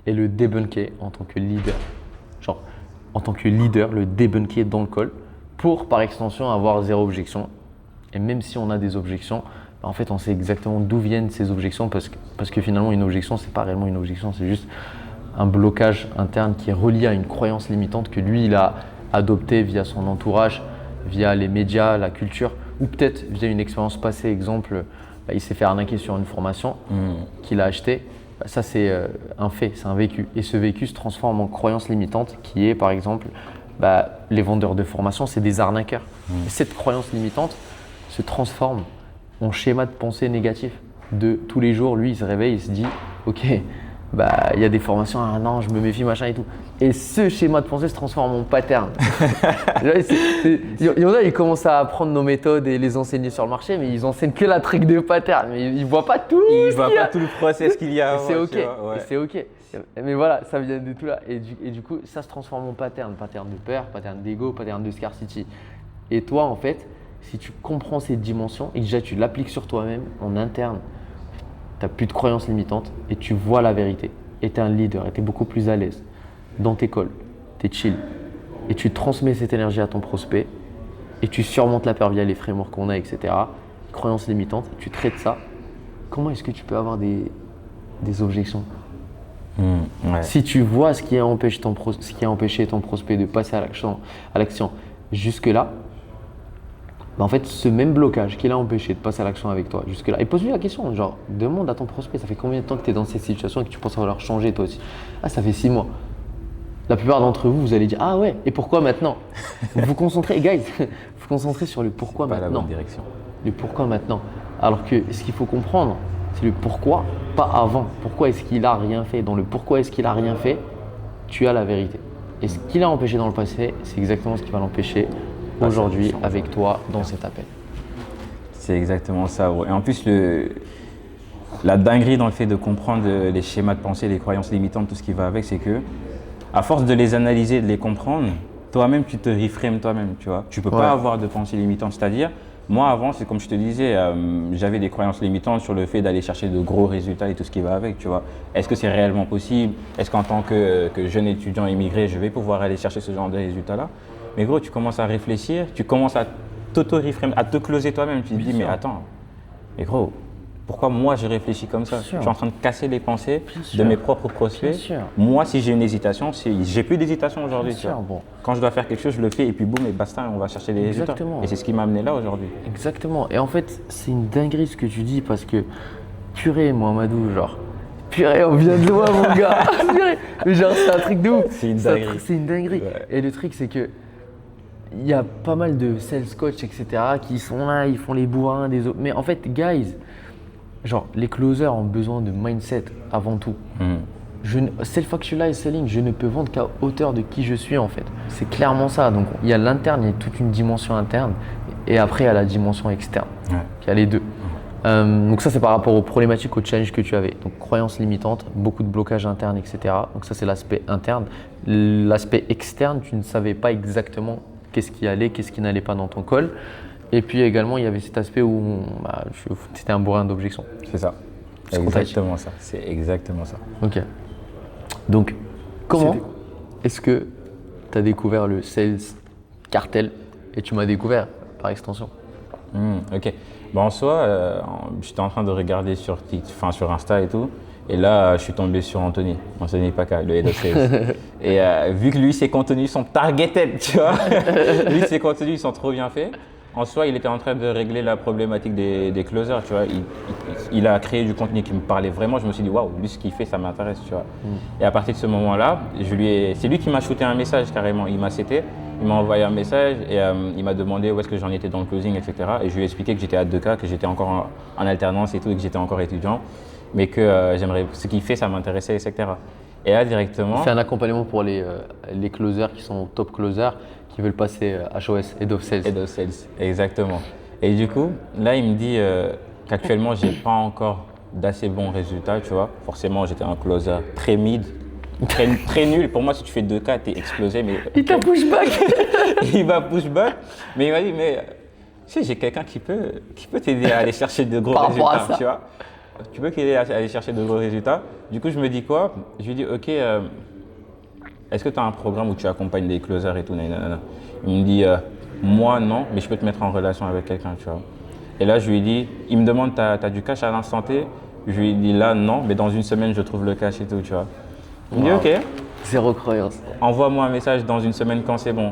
et le débunker en tant que leader. Genre, en tant que leader, le débunker dans le call pour, par extension, avoir zéro objection. Et même si on a des objections, en fait, on sait exactement d'où viennent ces objections parce que finalement, une objection, c'est pas réellement une objection, c'est juste un blocage interne qui est relié à une croyance limitante que lui, il a adoptée via son entourage, via les médias, la culture, ou peut-être via une expérience passée. Exemple, il s'est fait arnaquer sur une formation qu'il a achetée. Ça, c'est un fait, c'est un vécu. Et ce vécu se transforme en croyance limitante qui est, par exemple, les vendeurs de formation, c'est des arnaqueurs. Et cette croyance limitante se transforme en schéma de pensée négatif. De tous les jours, lui, il se réveille, il se dit « Ok, il y a des formations, ah non, je me méfie, machin et tout. » Et ce schéma de pensée se transforme en pattern. Il y en a, ils commencent à apprendre nos méthodes et les enseigner sur le marché, mais ils enseignent que la trick de pattern. Mais ils ne voient pas tout. Ils ne voient pas tout le process qu'il y a. C'est OK. C'est OK. Mais voilà, ça vient de tout là. Et du coup, ça se transforme en pattern. Pattern de peur, pattern d'ego, pattern de scarcity. Et toi, en fait, si tu comprends cette dimension et que déjà tu l'appliques sur toi-même en interne, tu n'as plus de croyances limitantes et tu vois la vérité. Et tu es un leader et tu es beaucoup plus à l'aise dans tes calls. Tu es chill. Et tu transmets cette énergie à ton prospect et tu surmontes la peur via les frameworks qu'on a, etc. Croyances limitantes, tu traites ça. Comment est-ce que tu peux avoir des objections Si tu vois ce qui a empêché ton prospect de passer à l'action jusque-là, en fait, ce même blocage qui l'a empêché de passer à l'action avec toi jusque-là, et pose-lui la question, genre, demande à ton prospect, ça fait combien de temps que tu es dans cette situation et que tu penses avoir changé toi aussi? Ah, ça fait 6 mois. La plupart d'entre vous, vous allez dire, ah ouais, et pourquoi maintenant? Vous vous concentrez, guys, vous concentrez sur le pourquoi maintenant. Pas la bonne direction. Le pourquoi maintenant. Alors que ce qu'il faut comprendre, c'est le pourquoi, pas avant. Pourquoi est-ce qu'il a rien fait? Dans le pourquoi est-ce qu'il a rien fait, tu as la vérité. Et ce qu'il a empêché dans le passé, c'est exactement ce qui va l'empêcher aujourd'hui avec toi dans cet appel. C'est exactement ça. Et en plus, la dinguerie dans le fait de comprendre les schémas de pensée, les croyances limitantes, tout ce qui va avec, c'est que à force de les analyser, de les comprendre, toi-même, tu te reframes toi-même, tu vois. Tu peux pas avoir de pensée limitante. C'est-à-dire, moi, avant, c'est comme je te disais, j'avais des croyances limitantes sur le fait d'aller chercher de gros résultats et tout ce qui va avec, tu vois. Est-ce que c'est réellement possible? Est-ce qu'en tant que jeune étudiant immigré, je vais pouvoir aller chercher ce genre de résultats-là? Mais gros, tu commences à réfléchir, tu commences à t'auto-reframe, à te closer toi-même. Tu te dis, mais attends, mais gros, pourquoi moi je réfléchis comme ça? Je suis en train de casser les pensées de mes propres prospects. Moi, si j'ai une hésitation, j'ai plus d'hésitation aujourd'hui. Bon. Quand je dois faire quelque chose, je le fais et puis boum, et basta, on va chercher les résultats. Et c'est ce qui m'a amené là aujourd'hui. Exactement. Et en fait, c'est une dinguerie ce que tu dis parce que, purée, Mohamedou, genre, purée, on vient de loin, mon gars. Purée. Mais genre, c'est un truc de ouf. C'est une dinguerie. C'est une dinguerie. Ouais. Et le truc, c'est que il y a pas mal de sales coach, etc. qui sont là, ils font les bourrins des autres. Mais en fait, guys, genre, les closers ont besoin de mindset avant tout. Self-actualized selling, je ne peux vendre qu'à hauteur de qui je suis en fait. C'est clairement ça. Donc, il y a l'interne, il y a toute une dimension interne. Et après, il y a la dimension externe. Il y a les deux. Donc ça, c'est par rapport aux problématiques, aux challenges que tu avais. Donc, croyances limitantes, beaucoup de blocages internes, etc. Donc ça, c'est l'aspect interne. L'aspect externe, tu ne savais pas exactement qu'est-ce qui allait, qu'est-ce qui n'allait pas dans ton call. Et puis également, il y avait cet aspect où c'était un bourrin d'objection. C'est ça. C'est exactement ça. C'est exactement ça. Ok. Donc, comment est-ce que tu as découvert le sales cartel et tu m'as découvert par extension? Ok. Bon, en soi, j'étais en train de regarder sur Insta et tout. Et là, je suis tombé sur Anthony Paca, le head of sales. Et vu que lui, ses contenus sont targeted, tu vois, lui, ses contenus sont trop bien faits. En soi, il était en train de régler la problématique des closers, tu vois. Il a créé du contenu qui me parlait vraiment. Je me suis dit, waouh, lui, ce qu'il fait, ça m'intéresse, tu vois. Et à partir de ce moment-là, c'est lui qui m'a shooté un message carrément. Il m'a envoyé un message et il m'a demandé où est-ce que j'en étais dans le closing, etc. Et je lui ai expliqué que j'étais à 2K, que j'étais encore en alternance et tout, et que j'étais encore étudiant. Mais que ce qu'il fait, ça m'intéressait, etc. Et là, directement… Il fait un accompagnement pour les closers qui sont top closers, qui veulent passer HOS, Head of Sales. Head of Sales, exactement. Et du coup, là, il me dit qu'actuellement, je n'ai pas encore d'assez bons résultats, tu vois. Forcément, j'étais un closer très mid, très nul. Pour moi, si tu fais 2K, t'es explosé. Mais, Il t'a pushback. il m'a pushback. Mais il m'a dit, mais tu sais, j'ai quelqu'un qui peut t'aider à aller chercher de gros Par rapport à résultats, ça. tu vois. Tu peux t'aider à aller chercher de gros résultats. Du coup, je me dis quoi? Je lui dis, ok, est-ce que tu as un programme où tu accompagnes des closers et tout? Nanana. Il me dit, moi non, mais je peux te mettre en relation avec quelqu'un, tu vois. Et là, je lui ai dit, il me demande, t'as du cash à l'instant T? Je lui ai dit, là, non, mais dans une semaine, je trouve le cash et tout, tu vois. Il me dit, ok, Zéro croyance. envoie-moi un message dans une semaine quand c'est bon.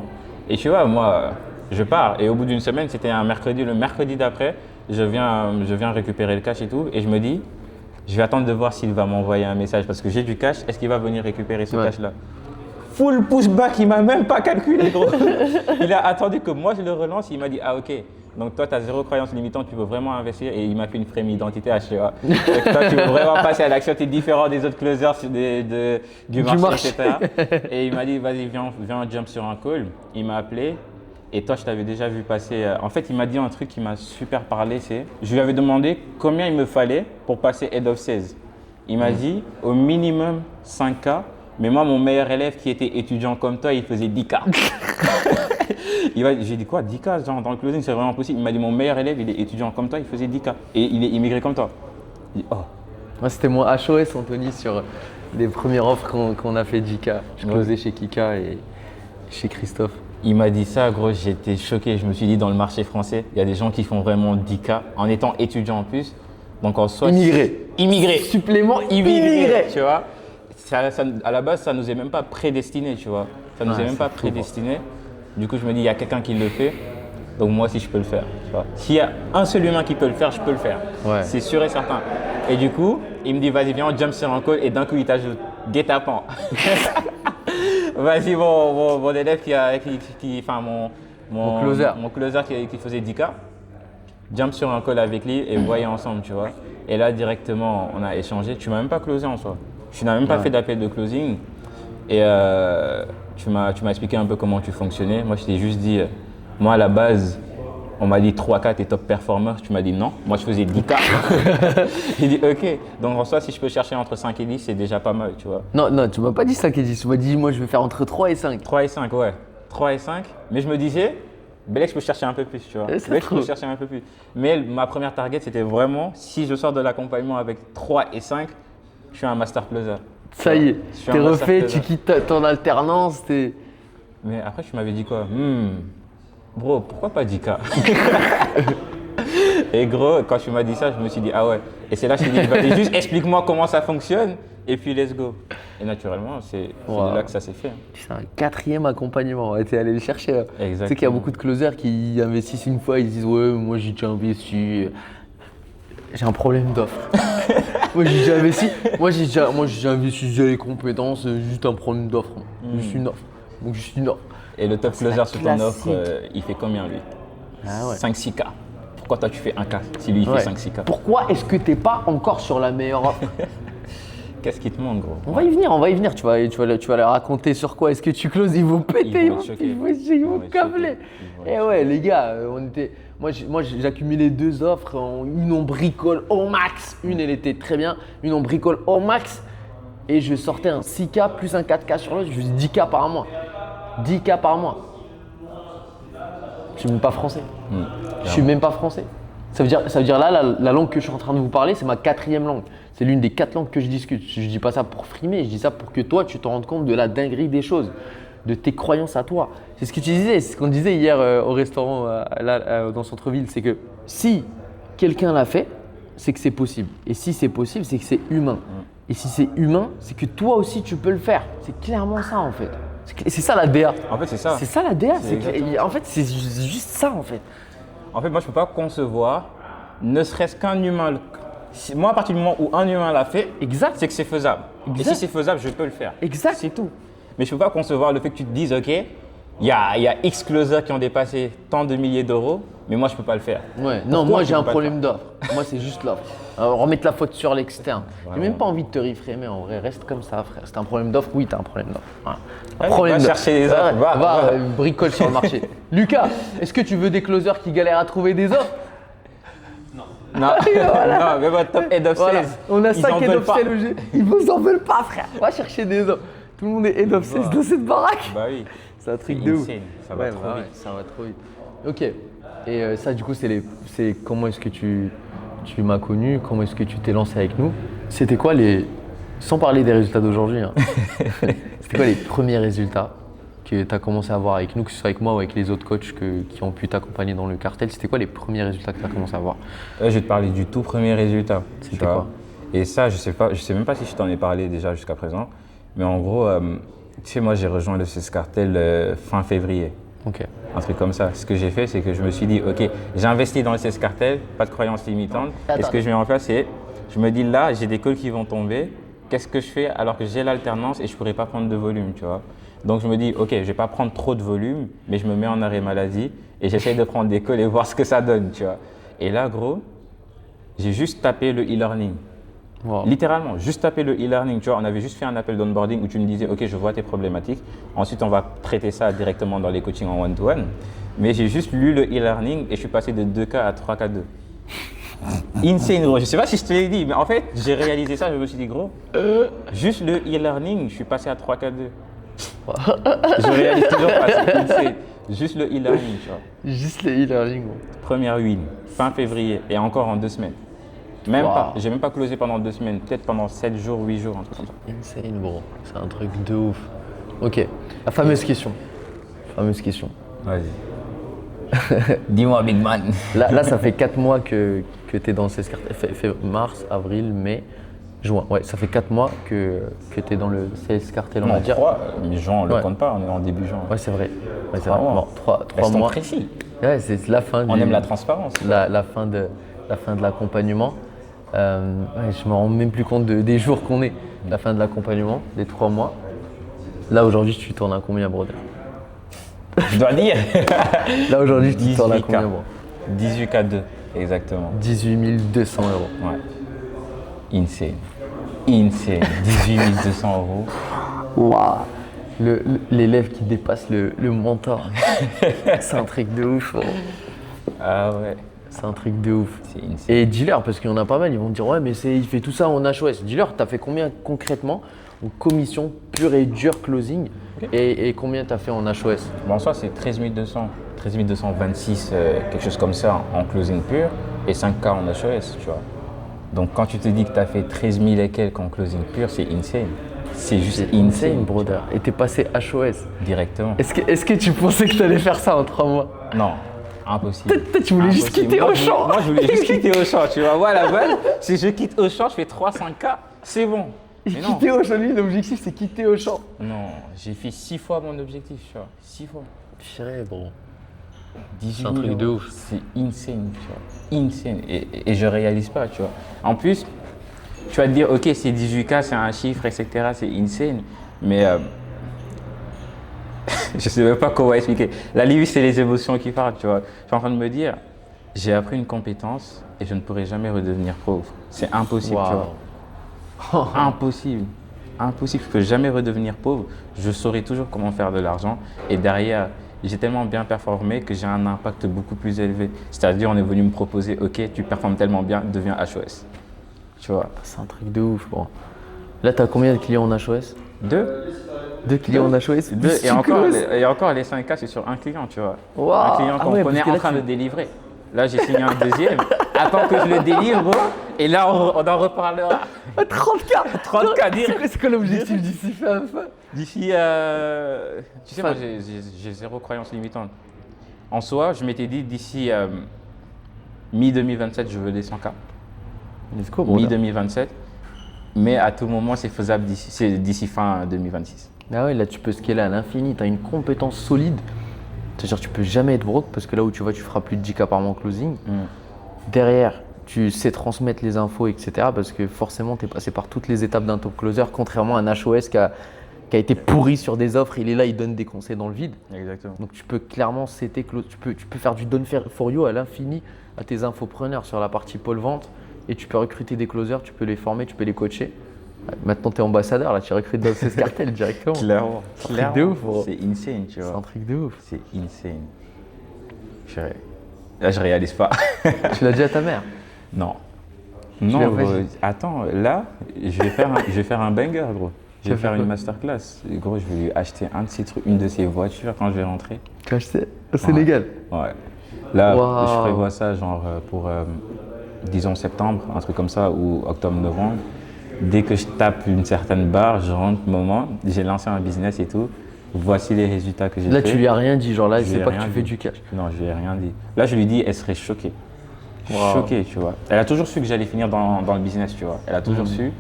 Et tu vois, moi, je pars. Et au bout d'une semaine, c'était un mercredi. Le mercredi d'après, je viens récupérer le cash et tout. Et je me dis, je vais attendre de voir s'il va m'envoyer un message parce que j'ai du cash. Est-ce qu'il va venir récupérer ce cash-là? Full pushback, il m'a même pas calculé, gros. Il a attendu que moi je le relance. Il m'a dit, ah ok. Donc toi, tu as zéro croyance limitante, tu veux vraiment investir. Et il m'a fait une frame identité HCA. Donc toi, tu veux vraiment passer à l'action, tu es différent des autres closers du marché, etc. Et il m'a dit, vas-y, viens, on jump sur un call. Il m'a appelé. Et toi, je t'avais déjà vu passer. En fait, il m'a dit un truc qui m'a super parlé. Je lui avais demandé combien il me fallait pour passer Head of Sales. Il m'a dit au minimum 5K. Mais moi, mon meilleur élève qui était étudiant comme toi, il faisait 10K. J'ai dit quoi, 10K genre, dans le closing, c'est vraiment possible. Il m'a dit mon meilleur élève, il est étudiant comme toi, il faisait 10K. Et il est immigré comme toi. J'ai dit, oh. Moi, c'était mon HOS, Anthony, sur les premières offres qu'on a fait 10K. Je closais chez Kika et chez Christophe. Il m'a dit ça, gros, j'étais choqué. Je me suis dit, dans le marché français, il y a des gens qui font vraiment 10K en étant étudiant en plus. Donc en soi. Immigré. Supplément immigré. Tu vois. À la base, ça ne nous est même pas prédestiné, tu vois. Ça ne nous est même pas prédestiné. Du coup, je me dis, il y a quelqu'un qui le fait. Donc moi aussi, je peux le faire. S'il y a un seul humain qui peut le faire, je peux le faire. Ouais. C'est sûr et certain. Et du coup, il me dit, vas-y, viens, on jump sur un call. Et d'un coup, il t'ajoute, guet-apens. Vas-y, mon élève mon closer qui faisait 10K, jump sur un call avec lui et voyez ensemble, tu vois. Et là, directement, on a échangé. Tu m'as même pas closé en soi. Tu n'as même pas fait d'appel de closing. Et tu m'as expliqué un peu comment tu fonctionnais. Moi, je t'ai juste dit, moi, à la base, on m'a dit 3K, t'es top performer. Tu m'as dit non. Moi, je faisais 10K. Il dit OK. Donc, en soi, si je peux chercher entre 5 et 10, c'est déjà pas mal, tu vois. Non, tu m'as pas dit 5 et 10. Tu m'as dit, moi, je vais faire entre 3 et 5. 3 et 5, ouais. 3 et 5. Mais je me disais, Belek, je peux chercher un peu plus, tu vois. Belek, je peux chercher un peu plus. Mais ma première target, c'était vraiment, si je sors de l'accompagnement avec 3 et 5, je suis un master closer. Ça y est, t'es refait, tu quittes ton alternance, Mais après, tu m'avais dit quoi? Bro, pourquoi pas 10K? Et gros, quand tu m'as dit ça, je me suis dit, ah ouais. Et c'est là que je t'ai dit, vas-y, juste explique-moi comment ça fonctionne et puis let's go. Et naturellement, c'est de là que ça s'est fait. C'est un 4e accompagnement, t'es allé le chercher. Exactement. Tu sais qu'il y a beaucoup de closers qui investissent une fois, ils disent, ouais, moi j'ai déjà investi. J'ai un problème d'offre. Moi j'ai déjà investi, moi j'ai déjà les compétences, juste un problème d'offre. Juste une offre. Donc juste une offre. Et le top closer sur ton offre, il fait combien lui? 5-6K. Pourquoi toi tu fais 1K si lui il fait 5-6K? Pourquoi est-ce que t'es pas encore sur la meilleure offre? Qu'est-ce qui te manque, gros? On va y venir. Tu vas leur raconter sur quoi est-ce que tu closes, ils vont péter, ils vont câbler. Et ouais, les gars, moi j'ai accumulé 2 offres. Une on bricole au max. Une elle était très bien. Une on bricole au max. Et je sortais un 6K plus un 4K sur l'autre. Je faisais 10K par mois. 10K par mois. Je suis même pas français. Je suis même pas français. Ça veut dire là, la langue que je suis en train de vous parler, c'est ma 4e langue. C'est l'une des 4 langues que je discute. Je dis pas ça pour frimer, je dis ça pour que toi, tu te rendes compte de la dinguerie des choses, de tes croyances à toi. C'est ce que tu disais, c'est ce qu'on disait hier au restaurant dans Centre-Ville, c'est que si quelqu'un l'a fait, c'est que c'est possible. Et si c'est possible, c'est que c'est humain. Et si c'est humain, c'est que toi aussi, tu peux le faire. C'est clairement ça, en fait. C'est ça la DA. En fait, c'est ça. C'est ça la DA. En fait, c'est juste ça, en fait. En fait, moi, je ne peux pas concevoir, ne serait-ce qu'un humain. Moi, à partir du moment où un humain l'a fait, c'est que c'est faisable. Et si c'est faisable, je peux le faire. Exact. C'est tout. Mais je ne peux pas concevoir le fait que tu te dises, OK, il y a X closers qui ont dépassé tant de milliers d'euros, mais moi, je ne peux pas le faire. Ouais. Non, moi, j'ai un problème d'offre. Moi, c'est juste l'offre. Remettre la faute sur l'externe. J'ai même pas envie de te reframer, en vrai. Reste comme ça, frère. C'est un problème d'offre, oui, tu as un problème d'offre. Voilà. Va chercher les offres. Va bricole sur le marché. Lucas, est-ce que tu veux des closers qui galèrent à trouver des offres? Non, non, mais votre top head of sales. Voilà. On a ils 5 en head veulent of pas. sales au G. Ils vous en veulent pas, frère. Va chercher des hommes. Tout le monde est head of sales dans cette baraque. Bah oui. C'est un truc C'est de ouf. insane. Ça va trop vite. Ça va trop vite. Ok. Et ça, du coup, c'est comment est-ce que tu m'as connu, comment est-ce que tu t'es lancé avec nous. C'était quoi sans parler des résultats d'aujourd'hui, hein. C'était quoi les premiers résultats que tu as commencé à avoir avec nous, que ce soit avec moi ou avec les autres coachs qui ont pu t'accompagner dans le cartel? C'était quoi les premiers résultats que tu as commencé à avoir? Là, je vais te parler du tout premier résultat. C'était quoi? Et ça, je sais même pas si je t'en ai parlé déjà jusqu'à présent. Mais en gros, tu sais, moi, j'ai rejoint le CES Cartel fin février. Ok. Un truc comme ça. Ce que j'ai fait, c'est que je me suis dit, ok, j'ai investi dans le CES Cartel, pas de croyances limitantes. Et ce que je mets en place, c'est, je me dis là, j'ai des calls qui vont tomber. Qu'est-ce que je fais alors que j'ai l'alternance et je ne pourrais pas prendre de volume, tu vois? Donc je me dis, ok, je ne vais pas prendre trop de volume, mais je me mets en arrêt maladie et j'essaye de prendre des calls et voir ce que ça donne, tu vois? Et là, gros, j'ai juste tapé le e-learning. Wow. Littéralement, juste taper le e-learning. Tu vois, on avait juste fait un appel d'onboarding où tu me disais, ok, je vois tes problématiques. Ensuite, on va traiter ça directement dans les coachings en one-to-one. Mais j'ai juste lu le e-learning et je suis passé de 2K à 3K2. Insane, gros. Je sais pas si je te l'ai dit, mais en fait, j'ai réalisé ça, je me suis dit, gros, juste le e-learning, je suis passé à 3K2. Je réalise toujours pas, c'est insane. Juste le e-learning, tu vois. Juste le e-learning, gros. Première win, fin février, et encore en 2 semaines. Même Wow. pas, j'ai même pas closé pendant 2 semaines, peut-être pendant 7 jours, 8 jours, un truc comme ça. Insane, bro. C'est un truc de ouf. Ok, la fameuse question. Vas-y. Dis-moi, Big Man. Là, ça fait 4 mois que tu es dans le CES Cartel. Fait mars, avril, mai, juin. Ouais, ça fait 4 mois que tu es dans le CES Cartel, on va dire. 3, mais juin, on le Ouais. compte pas, on est en début juin. Ouais, c'est vrai. Ouais, c'est 3 vrai. mois. Bon, 3 Restons mois. précis. Ouais, c'est la fin. On aime la transparence. La fin de l'accompagnement. Ouais, je me rends même plus compte des jours qu'on est. La fin de l'accompagnement, des 3 mois. Là, aujourd'hui, tu tournes à combien, brother? Je dois dire. Là, aujourd'hui, tu tournes à 18K. combien, bro? 18K2, exactement. 18 200 €. Ouais. Insane. 18 200 €. Waouh! L'élève qui dépasse le mentor. C'est un truc de ouf, bro. Ah ouais. C'est un truc de ouf. C'est insane. Et dis-leur, parce qu'il y en a pas mal, ils vont te dire ouais, mais il fait tout ça en HOS. Dis-leur, t'as fait combien concrètement en commission pure et dure closing, et combien t'as fait en HOS? Bon, en soi, c'est 13 200, 13 226, quelque chose comme ça en closing pur et 5K en HOS, tu vois. Donc quand tu te dis que tu as fait 13 000 et quelques en closing pur, c'est insane. C'est juste insane, brother. Et t'es passé HOS. Directement. Est-ce que tu pensais que t'allais faire ça en 3 mois? Non, impossible. Peut-être tu voulais juste quitter Auchan. Moi, je voulais juste quitter Auchan, tu vois. Moi, la balle, si je quitte Auchan, je fais 3-5K, c'est bon. Mais non. Quitter Auchan, lui, l'objectif, c'est quitter Auchan. Non, j'ai fait 6 fois mon objectif, tu vois. 6 fois. Chiré, bro. 18 C'est un truc 000 de euros. ouf. C'est insane, tu vois. Insane. Et je réalise pas, tu vois. En plus, tu vas te dire, ok, c'est 18K, c'est un chiffre, etc. C'est insane. Mais je sais même pas comment expliquer. La limite, c'est les émotions qui parlent, tu vois. Je suis en train de me dire, j'ai appris une compétence et je ne pourrai jamais redevenir pauvre. C'est impossible, tu vois. Impossible. Impossible. Je ne peux jamais redevenir pauvre. Je saurai toujours comment faire de l'argent. Et derrière, j'ai tellement bien performé que j'ai un impact beaucoup plus élevé. C'est-à-dire, on est venu me proposer, ok, tu performes tellement bien, deviens HOS. Tu vois. C'est un truc de ouf, bro. Là, t'as combien de clients en HOS? 2. 2 clients en HOS? 2. Et encore, les 5K, c'est sur un client, tu vois. Wow. Un client qu'on connaît en train de délivrer. Là, j'ai signé un deuxième. Attends que je le délivre, et là, on en reparlera. 30K 30K, dire. C'est quoi l'objectif d'ici fin? D'ici, tu sais, moi, j'ai zéro croyance limitante. En soi, je m'étais dit d'ici mi-2027, je veux des 100K. Let's go, bro. Mi-2027. Mais à tout moment, c'est faisable d'ici fin 2026. Ah ouais, là, tu peux scaler à l'infini. Tu as une compétence solide. C'est-à-dire tu peux jamais être broke parce que là où tu vas, tu feras plus de 10K par mois en closing. Derrière, tu sais transmettre les infos, etc. Parce que forcément, tu es passé par toutes les étapes d'un top closer, contrairement à un HOS qui a été pourri sur des offres. Il est là, il donne des conseils dans le vide. Exactement. Donc tu peux clairement tu peux faire du done for you à l'infini à tes infopreneurs sur la partie pôle vente, et tu peux recruter des closers, tu peux les former, tu peux les coacher. Maintenant, tu es ambassadeur, là, tu recrutes dans le CES Cartel directement. Clairement. C'est un truc de ouf, bro. C'est insane, tu vois. C'est un truc de ouf. C'est insane. Là, je réalise pas. Tu l'as dit à ta mère? Non. Tu Non, l'as gros, fait? attends, là, je vais faire un banger, gros. Je vais faire une masterclass. Et gros, je vais lui acheter un de ses trucs, une de ses voitures quand je vais rentrer. Tu as acheté au Sénégal? Ouais. Là, Waouh. je prévois ça genre pour, disons, septembre, un truc comme ça, ou octobre-novembre. Dès que je tape une certaine barre, je rentre, moment, j'ai lancé un business et tout. Voici les résultats que j'ai Là, fait. tu lui as rien dit, genre là, Je lui c'est ai pas que rien tu fais dit. du cash. Non, je lui ai rien dit. Là, je lui dis, elle serait choquée. Waouh. Choquée, tu vois. Elle a toujours su que j'allais finir dans le business, tu vois. Elle a toujours su.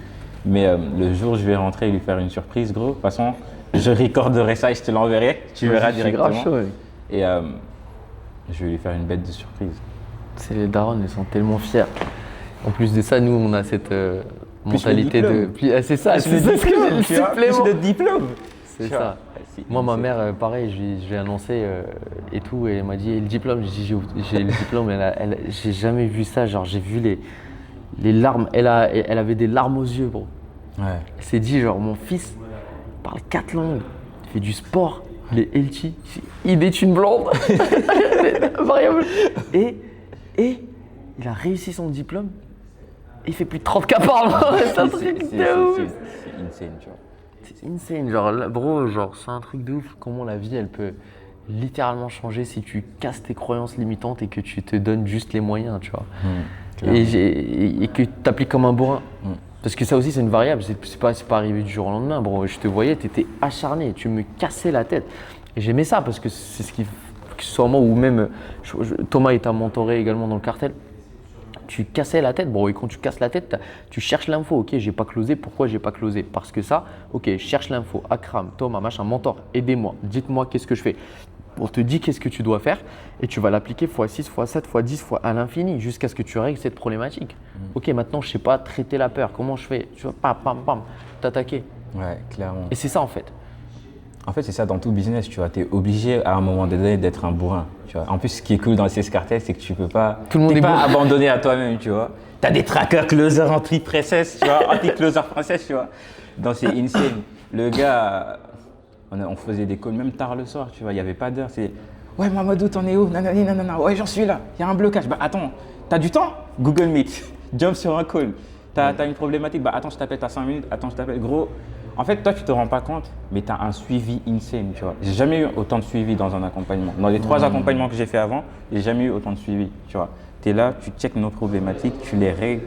Mais le jour où je vais rentrer et lui faire une surprise, gros, de toute façon, je recorderai ça et je te l'enverrai. Tu verras Je suis grave directement. chaud, mec. Et je vais lui faire une bête de surprise. C'est les darons, ils sont tellement fiers. En plus de ça, nous, on a cette mentalité le de. diplôme. Puis, c'est ça, Plus le c'est ce que diplôme, j'ai le tu vois. supplément. Plus le diplôme. C'est Tu vois. ça. C'est Moi, ma insane. mère, pareil, je lui ai annoncé et tout, et elle m'a dit, et le diplôme? J'ai dit, j'ai le diplôme, j'ai jamais vu ça, genre, j'ai vu les larmes, elle avait des larmes aux yeux, bro. Ouais. Elle s'est dit, genre, mon fils parle 4 langues, il fait du sport, il est healthy, il est une blonde, variable. Et il a réussi son diplôme, et il fait plus de 30K par mois, c'est un truc de ouf. C'est insane, tu vois. C'est insane, genre là, bro, genre c'est un truc de ouf. Comment la vie elle peut littéralement changer si tu casses tes croyances limitantes et que tu te donnes juste les moyens, tu vois. Et que tu t'appliques comme un bourrin. Parce que ça aussi c'est une variable, c'est pas arrivé du jour au lendemain, bro. Je te voyais, tu étais acharné, tu me cassais la tête. Et j'aimais ça parce que c'est ce qui, que ce soit moi ou même Thomas il t'a mentoré également dans le cartel. Tu cassais la tête, bro, et quand tu casses la tête, tu cherches l'info. Ok, j'ai pas closé, pourquoi j'ai pas closé? Parce que ça, ok, je cherche l'info. Akram, Thomas, machin, mentor, aidez-moi, dites-moi qu'est-ce que je fais. On te dit qu'est-ce que tu dois faire et tu vas l'appliquer x6, x7, x10, fois à l'infini jusqu'à ce que tu règles cette problématique. Ok, maintenant je sais pas traiter la peur, comment je fais? Tu vois, pam, t'attaquer. Ouais, clairement. Et c'est ça en fait. En fait, c'est ça dans tout business, tu vois. Tu es obligé à un moment donné d'être un bourrin, tu vois. En plus, ce qui est cool dans ces cartels, c'est que tu peux pas, Tout le monde t'es est pas bourrin. abandonné à toi-même, tu vois. Tu as des trackers closer anti-princess, tu vois, anti-closer princess, tu vois. Dans ces insane, le gars, on faisait des calls même tard le soir, tu vois. Il n'y avait pas d'heure. C'est ouais, Mamadou, t'en es où? Nanani, nanana. Ouais, j'en suis là. Il y a un blocage. Bah attends, t'as du temps? Google Meet. Jump sur un call. T'as une problématique? Bah attends, je t'appelle, t'as 5 minutes. Attends, je t'appelle. Gros. En fait, toi, tu te rends pas compte, mais tu as un suivi insane, tu vois. J'ai jamais eu autant de suivi dans un accompagnement. Dans les 3 accompagnements que j'ai fait avant, j'ai jamais eu autant de suivi, tu vois. Tu es là, tu checkes nos problématiques, tu les règles.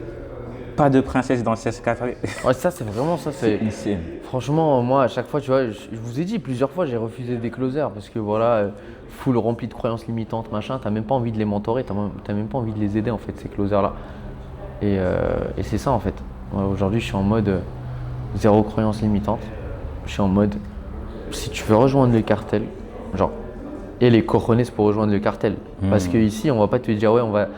Pas de princesse dans le 16-4. Ouais, ça c'est vraiment ça. C'est insane. Franchement, moi à chaque fois, tu vois, je vous ai dit plusieurs fois, j'ai refusé des closers parce que voilà, full rempli de croyances limitantes, machin, t'as même pas envie de les mentorer, t'as même pas envie de les aider en fait, ces closers-là. Et c'est ça en fait. Ouais, aujourd'hui, je suis en mode zéro croyance limitante. Je suis en mode, si tu veux rejoindre le cartel, genre, et les cojones pour rejoindre le cartel. Parce que ici, on va pas te dire, ouais, on va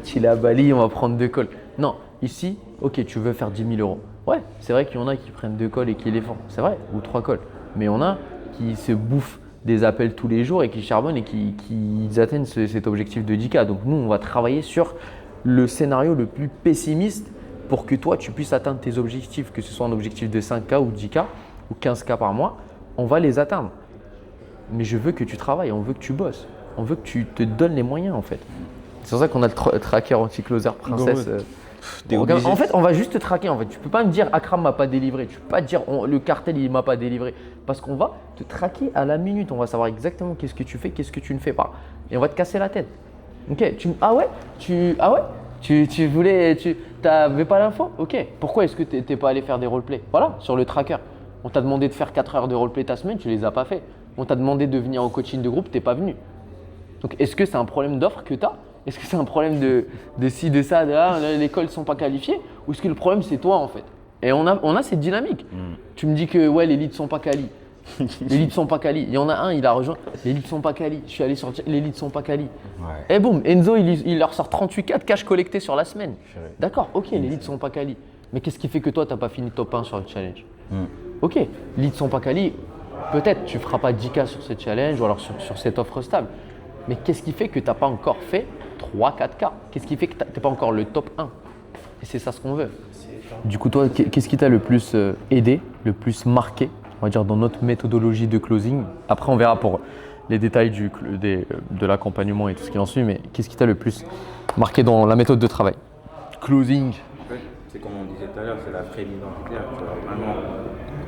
chiller à Bali, on va prendre 2 calls. Non, ici, ok, tu veux faire 10 000 euros. Ouais, c'est vrai qu'il y en a qui prennent 2 calls et qui les font, c'est vrai, ou 3 calls. Mais il y en a qui se bouffent des appels tous les jours et qui charbonnent et qui atteignent cet objectif de 10K. Donc nous, on va travailler sur le scénario le plus pessimiste pour que toi, tu puisses atteindre tes objectifs, que ce soit un objectif de 5K ou 10K ou 15K par mois, on va les atteindre. Mais je veux que tu travailles, on veut que tu bosses, on veut que tu te donnes les moyens en fait. C'est pour ça qu'on a le tracker anti-closer princesse. Regarde, en fait, on va juste te traquer en fait. Tu peux pas me dire Akram m'a pas délivré, tu peux pas dire le cartel il m'a pas délivré. Parce qu'on va te traquer à la minute, on va savoir exactement qu'est-ce que tu fais, qu'est-ce que tu ne fais pas. Et on va te casser la tête. Ok, tu voulais, tu n'avais pas l'info? Ok, pourquoi est-ce que tu n'es pas allé faire des roleplays? Voilà, sur le tracker. On t'a demandé de faire 4 heures de roleplay ta semaine, tu les as pas fait. On t'a demandé de venir au coaching de groupe, tu n'es pas venu. Donc est-ce que c'est un problème d'offre que tu as? Est-ce que c'est un problème de ci, de ça, de là, les calls ne sont pas qualifiés? Ou est-ce que le problème c'est toi en fait? Et on a cette dynamique. Tu me dis que ouais, les leads sont pas quali. Les leads sont pas quali. Il y en a un, il a rejoint. Les leads sont pas quali. Je suis allé sur les leads sont pas quali. Ouais. Et boum, Enzo, il leur sort 38K de cash collecté sur la semaine. Purée. D'accord, ok, les leads sont pas quali. Mais qu'est-ce qui fait que toi, tu n'as pas fini top 1 sur le challenge? Ok, leads sont pas quali. Peut-être tu feras pas 10K sur ce challenge ou alors sur cette offre stable. Mais qu'est-ce qui fait que tu n'as pas encore fait 3-4K? Qu'est-ce qui fait que tu n'es pas encore le top 1? Et c'est ça ce qu'on veut. Du coup, toi, qu'est-ce qui t'a le plus aidé, le plus marqué, on va dire, dans notre méthodologie de closing? Après, on verra pour les détails de l'accompagnement et tout ce qui en suit, mais qu'est-ce qui t'a le plus marqué dans la méthode de travail? closing. En fait, c'est comme on disait tout à l'heure, c'est la frame identitaire, tu vois, vraiment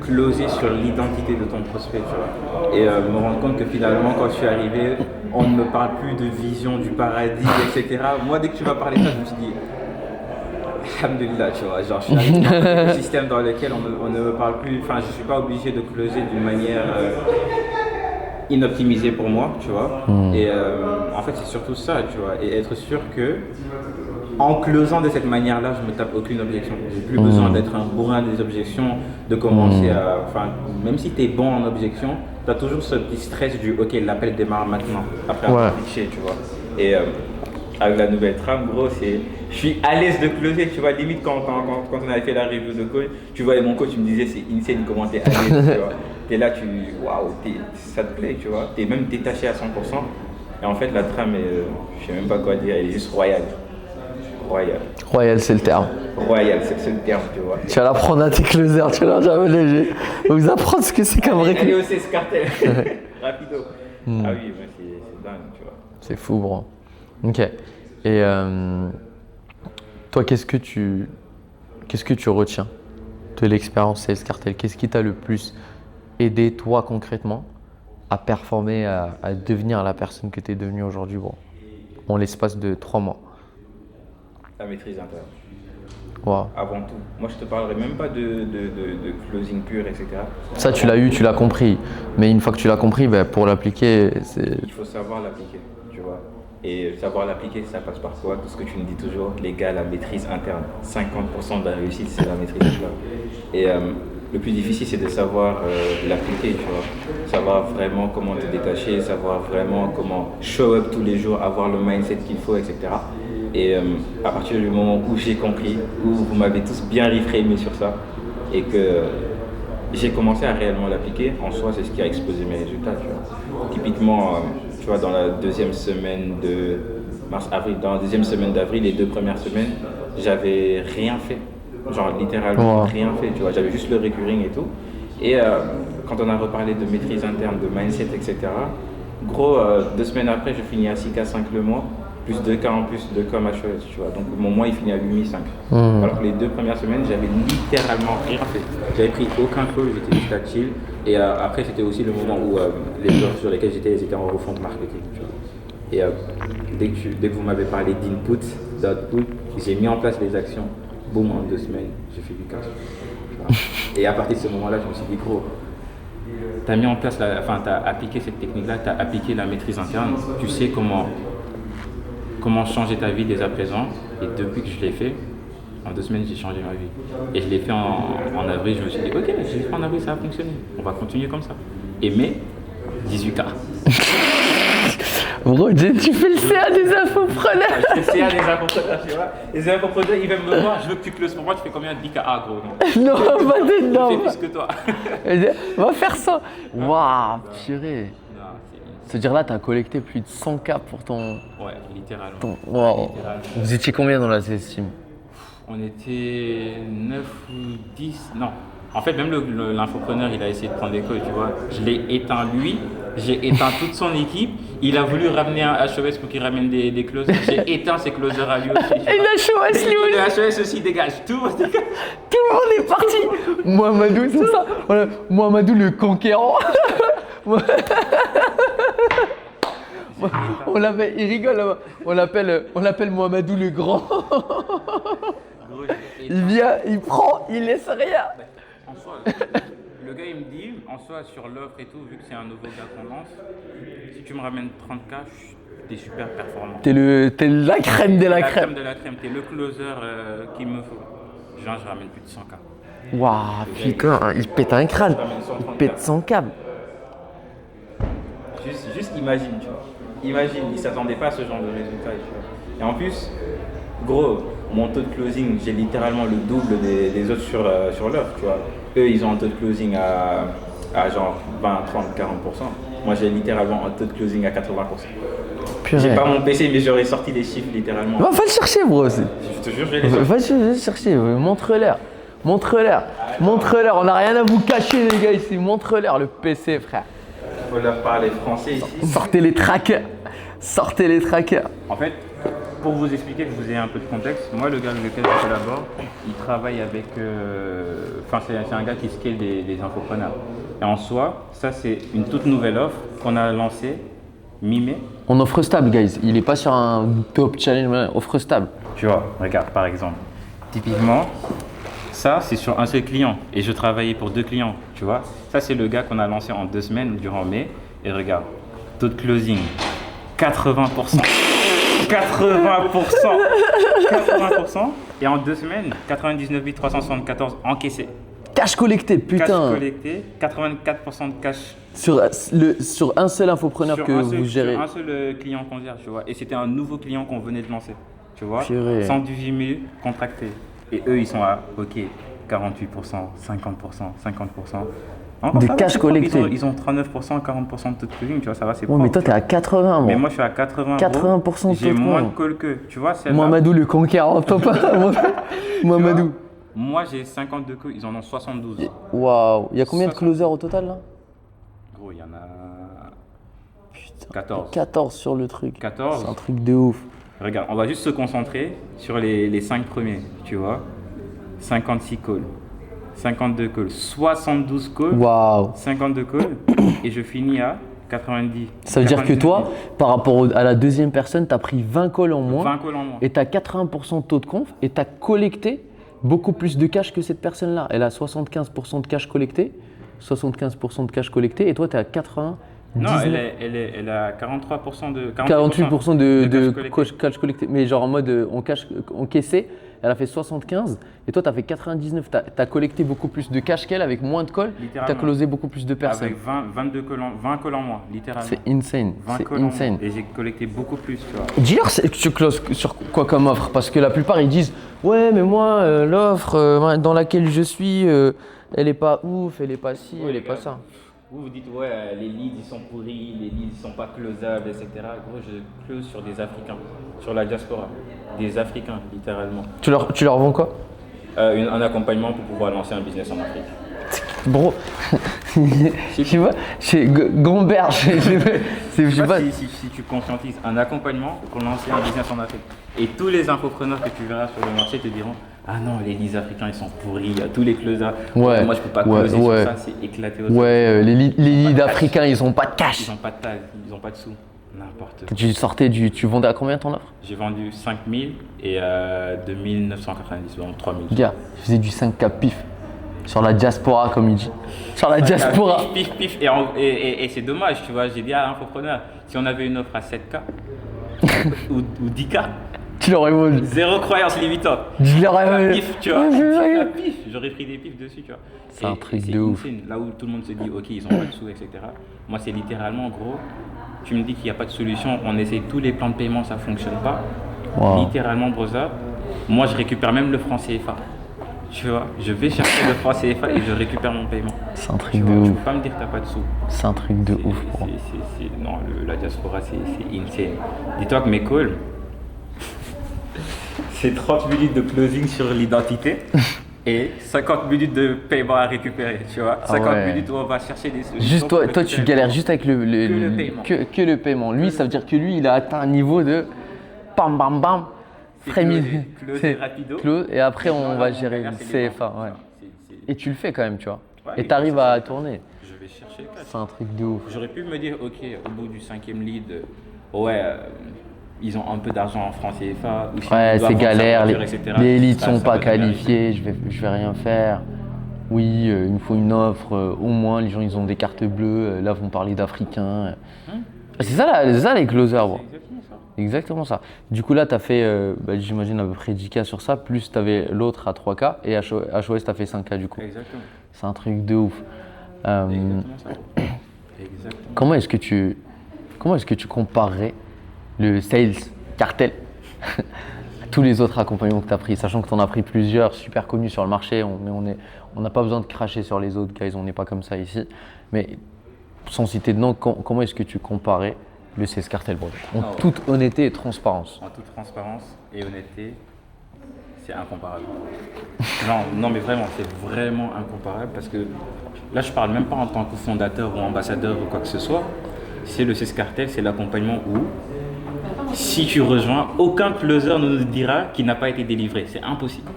closer sur l'identité de ton prospect, tu vois. Et me rendre compte que finalement, quand je suis arrivé, on ne me parle plus de vision du paradis, etc. Moi, dès que tu m'as parlé de ça, je me suis dit, alhamdulillah, tu vois, genre je suis arrivé dans un système dans lequel on ne me parle plus, enfin je suis pas obligé de closer d'une manière inoptimisée pour moi, tu vois. Et en fait c'est surtout ça, tu vois, et être sûr que en closant de cette manière-là, je me tape aucune objection. J'ai plus besoin d'être un bourrin des objections, de commencer à, enfin même si tu es bon en objection, tu as toujours ce petit stress du ok, l'appel démarre maintenant, après avoir pitché, tu vois. Et avec la nouvelle trame, gros, je suis à l'aise de closer, tu vois, limite quand on avait fait la review de code, tu vois, et mon coach me disait c'est insane comment t'es à l'aise, tu vois. T'es là, waouh, ça te plaît, tu vois, t'es même détaché à 100%. Et en fait, la trame, je sais même pas quoi dire, elle est juste royale. Royal, c'est le terme. Royal, c'est le terme, tu vois. Tu vas l'apprendre à tes closers, tu vas leur dire, léger. Vous apprendre ce que c'est qu'un vrai closer. Allez, c'est ce cartel. Rapido. Ah oui, c'est dingue, tu vois. C'est fou, bro. Ok. Et toi, qu'est-ce que tu retiens de l'expérience Sales Cartel? Qu'est-ce qui t'a le plus aidé, toi, concrètement, à performer, à devenir la personne que tu es devenue aujourd'hui, bro, en l'espace de 3 mois? La maîtrise interne. Wow. Avant tout. Moi, je te parlerai même pas de closing pur, etc. Ça, tu l'as eu, tu l'as compris. Mais une fois que tu l'as compris, ben, pour l'appliquer, c'est… Il faut savoir l'appliquer, tu vois. Et savoir l'appliquer, ça passe par quoi? Tout ce que tu me dis toujours, les gars, la maîtrise interne. 50% de la réussite, c'est la maîtrise interne. Et le plus difficile, c'est de savoir l'appliquer, tu vois. Savoir vraiment comment te détacher, savoir vraiment comment show up tous les jours, avoir le mindset qu'il faut, etc. Et à partir du moment où j'ai compris, où vous m'avez tous bien reframé sur ça, et que j'ai commencé à réellement l'appliquer, en soi, c'est ce qui a explosé mes résultats, tu vois. Typiquement, tu vois, dans la deuxième semaine de mars-avril, dans la deuxième semaine d'avril, les 2 premières semaines, j'avais rien fait. Genre littéralement rien fait, tu vois. J'avais juste le recurring et tout. Et quand on a reparlé de maîtrise interne, de mindset, etc., gros, 2 semaines après, je finis à 6K5 le mois, plus 2K en plus, 2K ma chose, tu vois. Donc mon mois, il finit à 8005. Alors que les 2 premières semaines, j'avais littéralement rien fait. J'avais pris aucun call, j'étais juste à chill. Et après, c'était aussi le moment où les offres sur lesquelles j'étais, elles étaient en refonte marketing, tu vois. Et dès que vous m'avez parlé d'input, d'output, j'ai mis en place les actions. Boum, en 2 semaines, j'ai fait du cash. Et à partir de ce moment-là, je me suis dit, gros, tu as mis en place, tu as appliqué cette technique-là, tu as appliqué la maîtrise interne, tu sais comment changer ta vie dès à présent. Et depuis que je l'ai fait, en 2 semaines, j'ai changé ma vie. Et je l'ai fait en avril, je me suis dit, ok, je l'ai fait en avril, ça a fonctionné. On va continuer comme ça. Et mai, 18K. Bro, tu fais le CA des infopreneurs. Je fais le CA des infopreneurs, tu vois. Les infopreneurs, ils viennent me voir, je veux que tu closes pour moi, tu fais combien de 10K? Ah, gros, non. Non, pas dedans. Je fais plus que toi. Va faire ça. Waouh, purée. C'est-à-dire là, tu as collecté plus de 100K pour ton… Ouais, littéralement. Wow. Littéralement. Vous étiez combien dans la CS Team? On était 9 ou 10, non. En fait, même l'infopreneur, il a essayé de prendre des calls, tu vois. Je l'ai éteint lui, j'ai éteint toute son équipe. Il a voulu ramener un HOS pour qu'il ramène des closers. J'ai éteint ses closers à lui aussi. Et l'HOS lui aussi. Le HOS aussi dégage, tout le monde est parti. Mohamedou, c'est ça. Voilà. Mohamedou le conquérant. On l'appelle, il rigole là-bas. On l'appelle Mohamedou le grand. Il vient, il prend, il laisse rien. En soi, le gars il me dit, en soi sur l'offre et tout, vu que c'est un nouveau gars qu'on lance, si tu me ramènes 30K, t'es super performant. T'es la crème de la crème. De la crème, t'es le closer qu'il me faut. Genre, je ramène plus de 100K. Waouh, putain, il pète un crâne. Il pète 100K. Juste imagine, tu vois. Imagine, il s'attendait pas à ce genre de résultat. Tu vois. Et en plus, gros, mon taux de closing, j'ai littéralement le double des autres sur l'offre, tu vois. Eux, ils ont un taux de closing à genre 20, 30, 40%. Moi, j'ai littéralement un taux de closing à 80%. Purée. J'ai pas mon PC, mais j'aurais sorti les chiffres littéralement. Va le chercher, bro. Je te jure, je vais les sortir. Va le chercher, montre-leur. Montre-leur. Montre-leur. On n'a rien à vous cacher, les gars, ici. Montre-leur le PC, frère. Il faut leur parler français ici. Sortez les trackers. Sortez les trackers. En fait, pour vous expliquer, que vous ayez un peu de contexte, moi, le gars avec lequel je collabore, il travaille avec. Enfin, c'est un gars qui scale des infopreneurs. Et en soi, ça, c'est une toute nouvelle offre qu'on a lancée mi-mai. On offre stable, guys. Il est pas sur un top challenge, offre stable. Tu vois, regarde, par exemple, typiquement, ça, c'est sur un seul client. Et je travaillais pour 2 clients, tu vois. Ça, c'est le gars qu'on a lancé en 2 semaines durant mai. Et regarde, taux de closing, 80%. 80%. Et en 2 semaines, 99 374 encaissés. Cash collecté, putain. Cash collecté, 84% de cash. Sur un seul infopreneur que vous gérez. Sur un seul client qu'on gère, tu vois. Et c'était un nouveau client qu'on venait de lancer, tu vois. Purée. 118 000 contractés. Et eux, ils sont à, ok, 48%, 50%, 50%. De cash collecté. Ils ont 39%, 40% de taux de closing, tu vois, ça va, c'est Ouais, propre. mais toi, t'es à 80, Mais moi, je suis à 80. 80% de J'ai taux de moins de compte. call que, tu vois, celle-là. Mohamedou le conquérant, top. Mohamedou. Moi, j'ai 52 calls, ils en ont 72. Waouh. Il y a combien de 60. closers au total là? Gros, il y en a 14. 14 sur le truc. 14. C'est un truc de ouf. Regarde, on va juste se concentrer sur les 5 premiers, tu vois. 56 calls, 52 calls, 72 calls, Waouh. 52 calls, et je finis à 90. Ça veut dire que 99. toi, par rapport à la deuxième personne, t'as pris 20 calls en moins. 20 calls en moins. Et t'as 80% de taux de conf et t'as collecté beaucoup plus de cash que cette personne-là. Elle a 75% de cash collecté, 75% de cash collecté, et toi, t'es à 80%. Non, elle a 43% de 48% de cash collecté. cash collecté. Mais genre en mode on caissait, elle a fait 75 et toi tu as fait 99. Tu as collecté beaucoup plus de cash qu'elle avec moins de calls. Tu as Littéralement. closé beaucoup plus de personnes. Avec 22 calls 20 calls en moins, littéralement. C'est insane. 20 C'est calls en insane. moins. Et j'ai collecté beaucoup plus, tu vois. Dis-leur que tu closes sur quoi comme offre parce que la plupart ils disent ouais mais moi l'offre dans laquelle je suis elle est pas ouf, elle est pas ci, Ouais, elle est les pas gars. ça. Vous vous dites, ouais, les leads ils sont pourris, les leads ils sont pas closables, etc. Gros, je close sur des Africains, sur la diaspora. Des Africains, littéralement. Tu leur vends quoi? Un accompagnement pour pouvoir lancer un business en Afrique. Bro, je sais pas, chez Gombert, je sais pas. Si tu conscientises un accompagnement pour lancer un business en Afrique. Et tous les infopreneurs que tu verras sur le marché te diront, ah non, les leads africains ils sont pourris, tous les closers. Ouais, moi je peux pas closer sur ça, c'est éclaté au Ouais, les leads africains, ils ont pas de cash. Ils ont pas de tag, ils ont pas de sous. N'importe quoi. Tu vendais à combien ton offre? J'ai vendu 5000 et 2990, donc 3000. Gars, je faisais du 5K pif. Sur la diaspora, comme il dit. Sur la diaspora. Pif, pif, pif. Et c'est dommage, tu vois. J'ai dit à l'infopreneur, si on avait une offre à 7K ou 10K, Tu l'aurais vendu. zéro croyance limitante. Je l'aurais La vendu. pif, tu vois. La pif. J'aurais pris des pifs dessus, tu vois. C'est un truc c'est de ouf. insane. Là où tout le monde se dit, ok, ils ont pas de sous, etc. Moi, c'est littéralement, gros, tu me dis qu'il n'y a pas de solution, on essaie tous les plans de paiement, ça fonctionne pas. Wow. Littéralement, brother. Moi, je récupère même le franc CFA. Tu vois, je vais chercher le franc CFA et je récupère mon paiement. C'est un truc Tu de vois, tu ouf. peux pas me dire que t'as pas de sous. C'est un truc de ouf, bro. Non, la diaspora, c'est insane. Dis-toi que mes calls, c'est 30 minutes de closing sur l'identité et 50 minutes de paiement à récupérer, tu vois. 50 ouais. minutes où on va chercher des solutions. Juste toi, pour tu récupérer galères le juste avec le paiement. que le paiement. Lui, ça veut dire que lui, il a atteint un niveau de bam bam bam. C'est Frémille. closer C'est rapido. close, et après, on Là, va mon gérer galère, le c'est les CFA. banques, Ouais. c'est- Et tu le fais quand même, tu vois. Ouais, Et mais tu arrives ça, à tourner. Je vais chercher le cash. C'est un truc de ouf. J'aurais pu me dire, ok, au bout du 5e lead, ouais, ils ont un peu d'argent en francs CFA. Ou sinon, Ouais, ils doivent c'est vendre sa galère. voiture, etc. Les élites Ça, sont ça pas va te galérer. qualifiés. Je vais rien faire. Oui, il me faut une offre. Au moins, les gens, ils ont des cartes bleues. Là, vont parler d'Africains. C'est ça les closers, bro. C'est exactement ça. Exactement ça. Du coup, là, tu as fait, j'imagine, à peu près 10K sur ça, plus tu avais l'autre à 3K, et HOS, tu as fait 5K du coup. Exactement. C'est un truc de ouf. Exactement ça. Exactement. Comment est-ce que tu comparerais le sales cartel à tous les autres accompagnements que tu as pris, sachant que tu en as pris plusieurs super connus sur le marché, mais on n'a pas besoin de cracher sur les autres, guys, on n'est pas comme ça ici. Mais sans citer de nom, comment est-ce que tu comparais le sales cartel, bro, en toute honnêteté et transparence? En toute transparence et honnêteté, c'est incomparable. Non, mais vraiment, c'est vraiment incomparable parce que là, je parle même pas en tant que fondateur ou ambassadeur ou quoi que ce soit. C'est le CES Cartel, c'est l'accompagnement où si tu rejoins, aucun closer ne nous dira qu'il n'a pas été délivré. C'est impossible.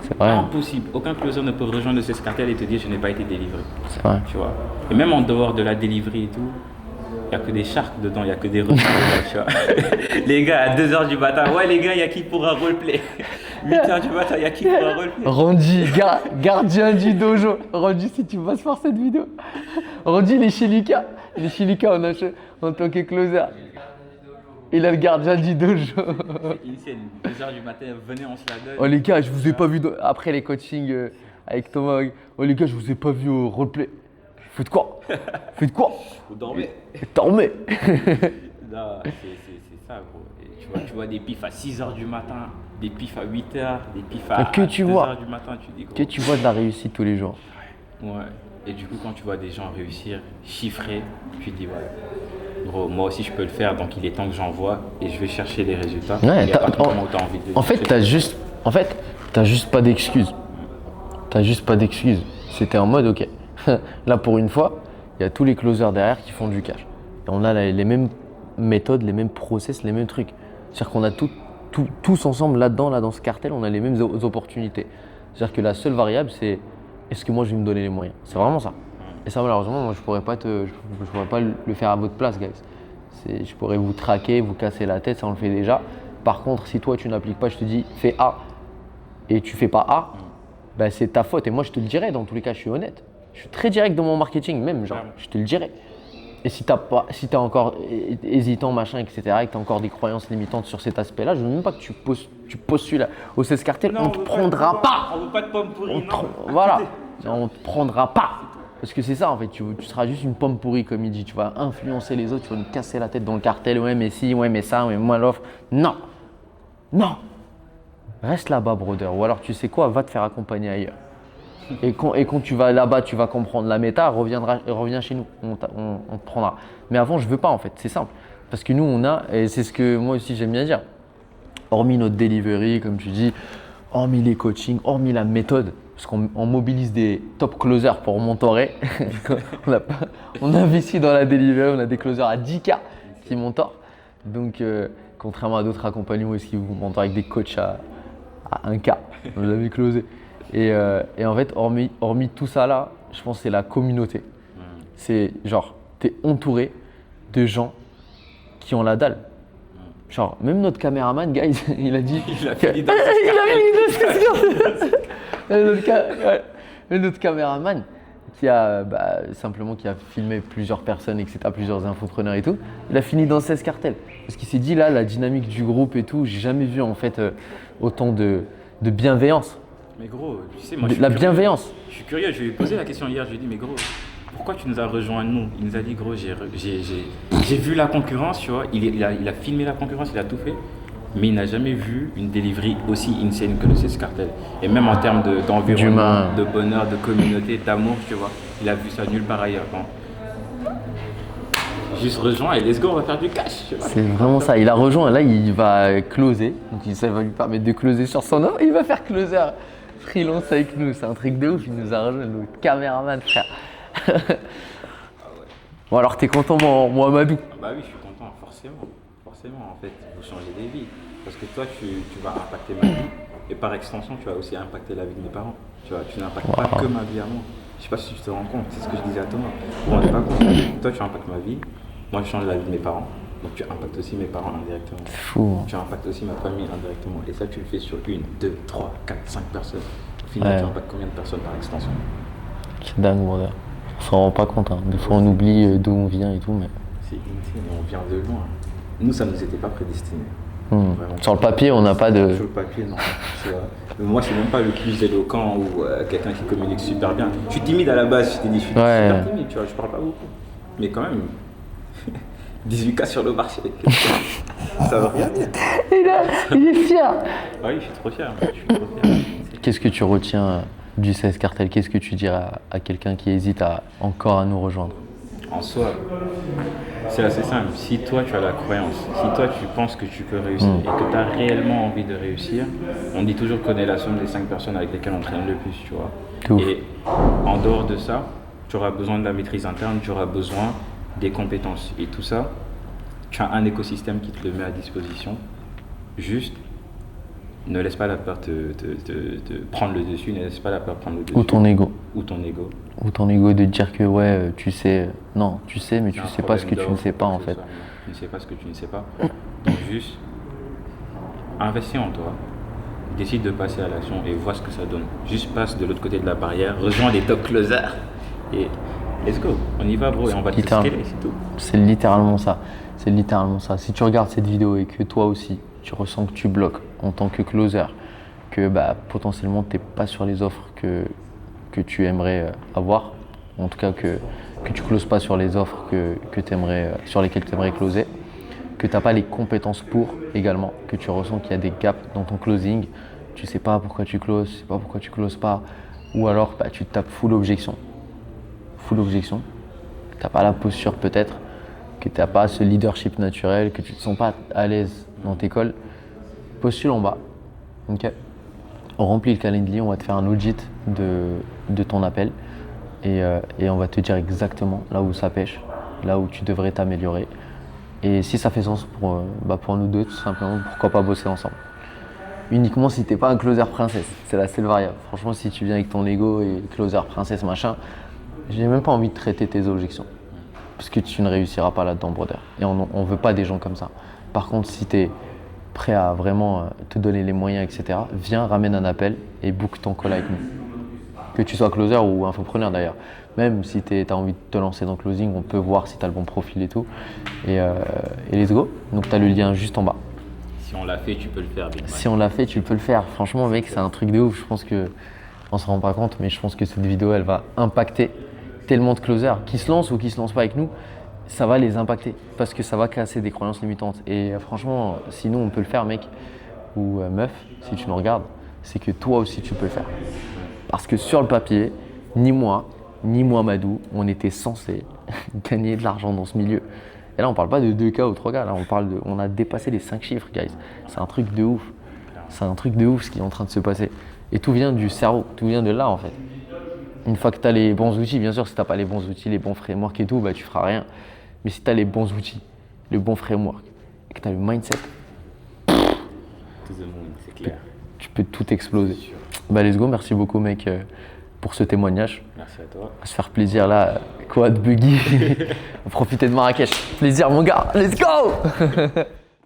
C'est vrai. Impossible. Aucun closer ne peut rejoindre le CS Cartel et te dire je n'ai pas été délivré. C'est vrai. Tu vois. Et même en dehors de la délivrerie et tout, il n'y a que des sharks dedans, il n'y a que des refus. Tu vois. Les gars, à 2h du matin, ouais les gars, il y a qui pourra roleplay. 8h du matin, il y a qui pourra roleplay. Randy, gardien du dojo. Randy, si tu passes par cette vidéo. Randy, il est chez Lucas. Il est chez Lucas en tant que closer. Il a le gardien du dojo. C'est insane. 2h du matin, venez, on se la donne. Oh les gars, je vous ai pas vu après les coachings avec Thomas. Oh les gars, je vous ai pas vu au roleplay. Faites quoi? Vous dormez. Dormez. Non, c'est ça, gros. Et tu vois des pifs à 6h du matin, des pifs à 8h, des pifs à 2h du matin, tu dis gros. Que tu vois de la réussite tous les jours. Ouais. Et du coup, quand tu vois des gens réussir, chiffrer, tu te dis ouais. Gros, moi aussi je peux le faire, donc il est temps que j'en vois et je vais chercher les résultats. Ouais, il n'y a pas de moment où tu as envie de. En fait, t'as juste pas d'excuses. T'as juste pas d'excuses. C'était en mode ok. Là pour une fois, il y a tous les closers derrière qui font du cash. Et on a les mêmes méthodes, les mêmes process, les mêmes trucs. C'est-à-dire qu'on a tous ensemble là dans ce cartel, on a les mêmes opportunités. C'est-à-dire que la seule variable c'est est-ce que moi je vais me donner les moyens. C'est vraiment ça. Et ça malheureusement, moi je pourrais pas le faire à votre place, guys. Je pourrais vous traquer, vous casser la tête, ça on le fait déjà. Par contre, si toi tu n'appliques pas, je te dis fais A et tu fais pas A, bah, c'est ta faute. Et moi je te le dirai, dans tous les cas, je suis honnête. Je suis très direct dans mon marketing, même, genre, je te le dirai. Et si t'es encore hésitant, machin, etc., et que t'as encore des croyances limitantes sur cet aspect-là, je veux même pas que tu postules au CS Cartel, on te prendra pas. On veut pas de pomme pourrie, non. Voilà, on te prendra pas. Parce que c'est ça en fait, tu seras juste une pomme pourrie comme il dit, tu vas influencer les autres, tu vas nous casser la tête dans le cartel, ouais mais si, ouais mais ça, ouais moi l'offre. Non, reste là-bas brother, ou alors tu sais quoi, va te faire accompagner ailleurs. Et quand tu vas là-bas, tu vas comprendre la méta, reviens chez nous, on te prendra. Mais avant, je veux pas en fait, c'est simple. Parce que nous, on a, et c'est ce que moi aussi j'aime bien dire, hormis notre delivery, comme tu dis, hormis les coachings, hormis la méthode, parce qu'on mobilise des top closers pour mentorer. On investit dans la delivery, on a des closers à 10K qui mentorent. Donc, contrairement à d'autres accompagnements, qui vous mentorent avec des coachs à 1K, on l'a vu closer. Et en fait, hormis tout ça là, je pense que c'est la communauté. C'est genre, t'es entouré de gens qui ont la dalle. Genre, même notre caméraman, guys, il a dit. Il a fini dans notre caméraman qui a simplement qui a filmé plusieurs personnes, etc., plusieurs infopreneurs et tout, il a fini dans 16 cartels. Parce qu'il s'est dit là, la dynamique du groupe et tout, j'ai jamais vu en fait autant de bienveillance. Mais gros, tu sais, moi la bienveillance. Je suis curieux, je lui ai posé la question hier, je lui ai dit, mais gros, pourquoi tu nous as rejoint nous? Il nous a dit, gros, j'ai vu la concurrence, tu vois, il a filmé la concurrence, il a tout fait, mais il n'a jamais vu une delivery aussi insane que le CS Cartel. Et même en termes d'environnement, de bonheur, de communauté, d'amour, tu vois, il a vu ça nulle part ailleurs. Bon. Juste rejoint et let's go, on va faire du cash. C'est vraiment ça, il a rejoint, là il va closer, donc ça va lui permettre de closer sur son offre, il va faire closer freelance avec nous, c'est un truc de ouf, il nous a rejoint, le caméraman frère. Bon alors t'es content mon Amadou? Bah oui, je suis content, forcément en fait, vous changez des vies, parce que toi tu vas impacter ma vie et par extension tu vas aussi impacter la vie de mes parents, tu vois, tu n'impactes pas que ma vie à moi. Je sais pas si tu te rends compte, c'est ce que je disais à Thomas, vous ne vous rendez pas compte, toi tu impactes ma vie, moi je change la vie de mes parents, donc tu impactes aussi mes parents indirectement. C'est fou. Tu impactes aussi ma famille indirectement, et ça tu le fais sur 1, 2, 3, 4, 5 personnes. Au final tu impactes combien de personnes par extension? C'est dingue, brother. On s'en rend pas compte, hein. Des fois on oublie d'où on vient et tout, mais… C'est insane, on vient de loin. Nous ça ne nous était pas prédestiné. Sur le papier, on n'a pas de… Sur le papier, non. Moi, je suis même pas le plus éloquent ou quelqu'un qui communique super bien. Je suis timide à la base, je t'ai dit, je suis super timide, tu vois, je parle pas beaucoup. Mais quand même, 18K sur le marché, ça veut rien dire. Il est fier. Oui, je suis trop fier. Qu'est-ce que tu retiens du CS Cartel? Qu'est-ce que tu dirais à quelqu'un qui hésite encore à nous rejoindre? En soi, c'est assez simple. Si toi tu as la croyance, si toi tu penses que tu peux réussir et que tu as réellement envie de réussir, on dit toujours qu'on est la somme des 5 personnes avec lesquelles on traîne le plus, tu vois. Et en dehors de ça, tu auras besoin de la maîtrise interne, tu auras besoin des compétences. Et tout ça, tu as un écosystème qui te le met à disposition. Juste, ne laisse pas la peur te prendre le dessus, ne laisse pas la peur prendre le dessus. Ou ton ego. Ou ton ego. Ou ton ego de dire que ouais, tu sais. Non, tu sais, mais tu sais pas ce que tu ne sais pas en fait. Tu ne sais pas ce que tu ne sais pas. Donc juste, investis en toi. Décide de passer à l'action et vois ce que ça donne. Juste passe de l'autre côté de la barrière, rejoins les top closers et let's go. On y va, bro, et on va te scaler, c'est tout. C'est littéralement ça. C'est littéralement ça. Si tu regardes cette vidéo et que toi aussi, tu ressens que tu bloques en tant que closer, que potentiellement tu n'es pas sur les offres que tu aimerais avoir, en tout cas que tu ne closes pas sur les offres sur lesquelles tu aimerais closer, que tu n'as pas les compétences pour également, que tu ressens qu'il y a des gaps dans ton closing, tu ne sais pas pourquoi tu closes, tu ne sais pas pourquoi tu ne closes pas, ou alors tu te tapes full objection. Tu n'as pas la posture peut-être, que tu n'as pas ce leadership naturel, que tu ne te sens pas à l'aise dans tes calls, postule en bas. Okay. On remplit le calendrier, on va te faire un audit de ton appel et on va te dire exactement là où ça pêche, là où tu devrais t'améliorer. Et si ça fait sens pour nous deux, tout simplement, pourquoi pas bosser ensemble. Uniquement si t'es pas un closer princesse, c'est la seule variable. Franchement, si tu viens avec ton ego et closer princesse machin, j'ai même pas envie de traiter tes objections. Parce que tu ne réussiras pas là-dedans, brother. Et on veut pas des gens comme ça. Par contre, si tu es prêt à vraiment te donner les moyens, etc., viens, ramène un appel et book ton call avec nous. Que tu sois closer ou infopreneur d'ailleurs. Même si tu as envie de te lancer dans le closing, on peut voir si tu as le bon profil et tout. Et let's go. Donc tu as le lien juste en bas. Si on l'a fait, tu peux le faire. Si on l'a fait, tu peux le faire. Franchement, mec, c'est un truc de ouf. Je pense qu'on se rend pas compte, mais je pense que cette vidéo, elle va impacter tellement de closers qui se lancent ou qui se lancent pas avec nous. Ça va les impacter parce que ça va casser des croyances limitantes. Et franchement, si nous, on peut le faire, mec, ou meuf, si tu nous regardes, c'est que toi aussi, tu peux le faire. Parce que sur le papier, ni moi, ni Madou, on était censé gagner de l'argent dans ce milieu. Et là, on parle pas de 2K ou 3K, là, on a dépassé les 5 chiffres, guys. C'est un truc de ouf. C'est un truc de ouf ce qui est en train de se passer. Et tout vient du cerveau, tout vient de là, en fait. Une fois que tu as les bons outils, bien sûr, si tu n'as pas les bons outils, les bons frameworks et tout, tu feras rien. Mais si tu as les bons outils, le bon framework, et que tu as le mindset, c'est clair. Tu peux tout exploser. Let's go, merci beaucoup mec pour ce témoignage. Merci à toi. À se faire plaisir là, quad buggy. Profiter de Marrakech. Plaisir mon gars, let's go.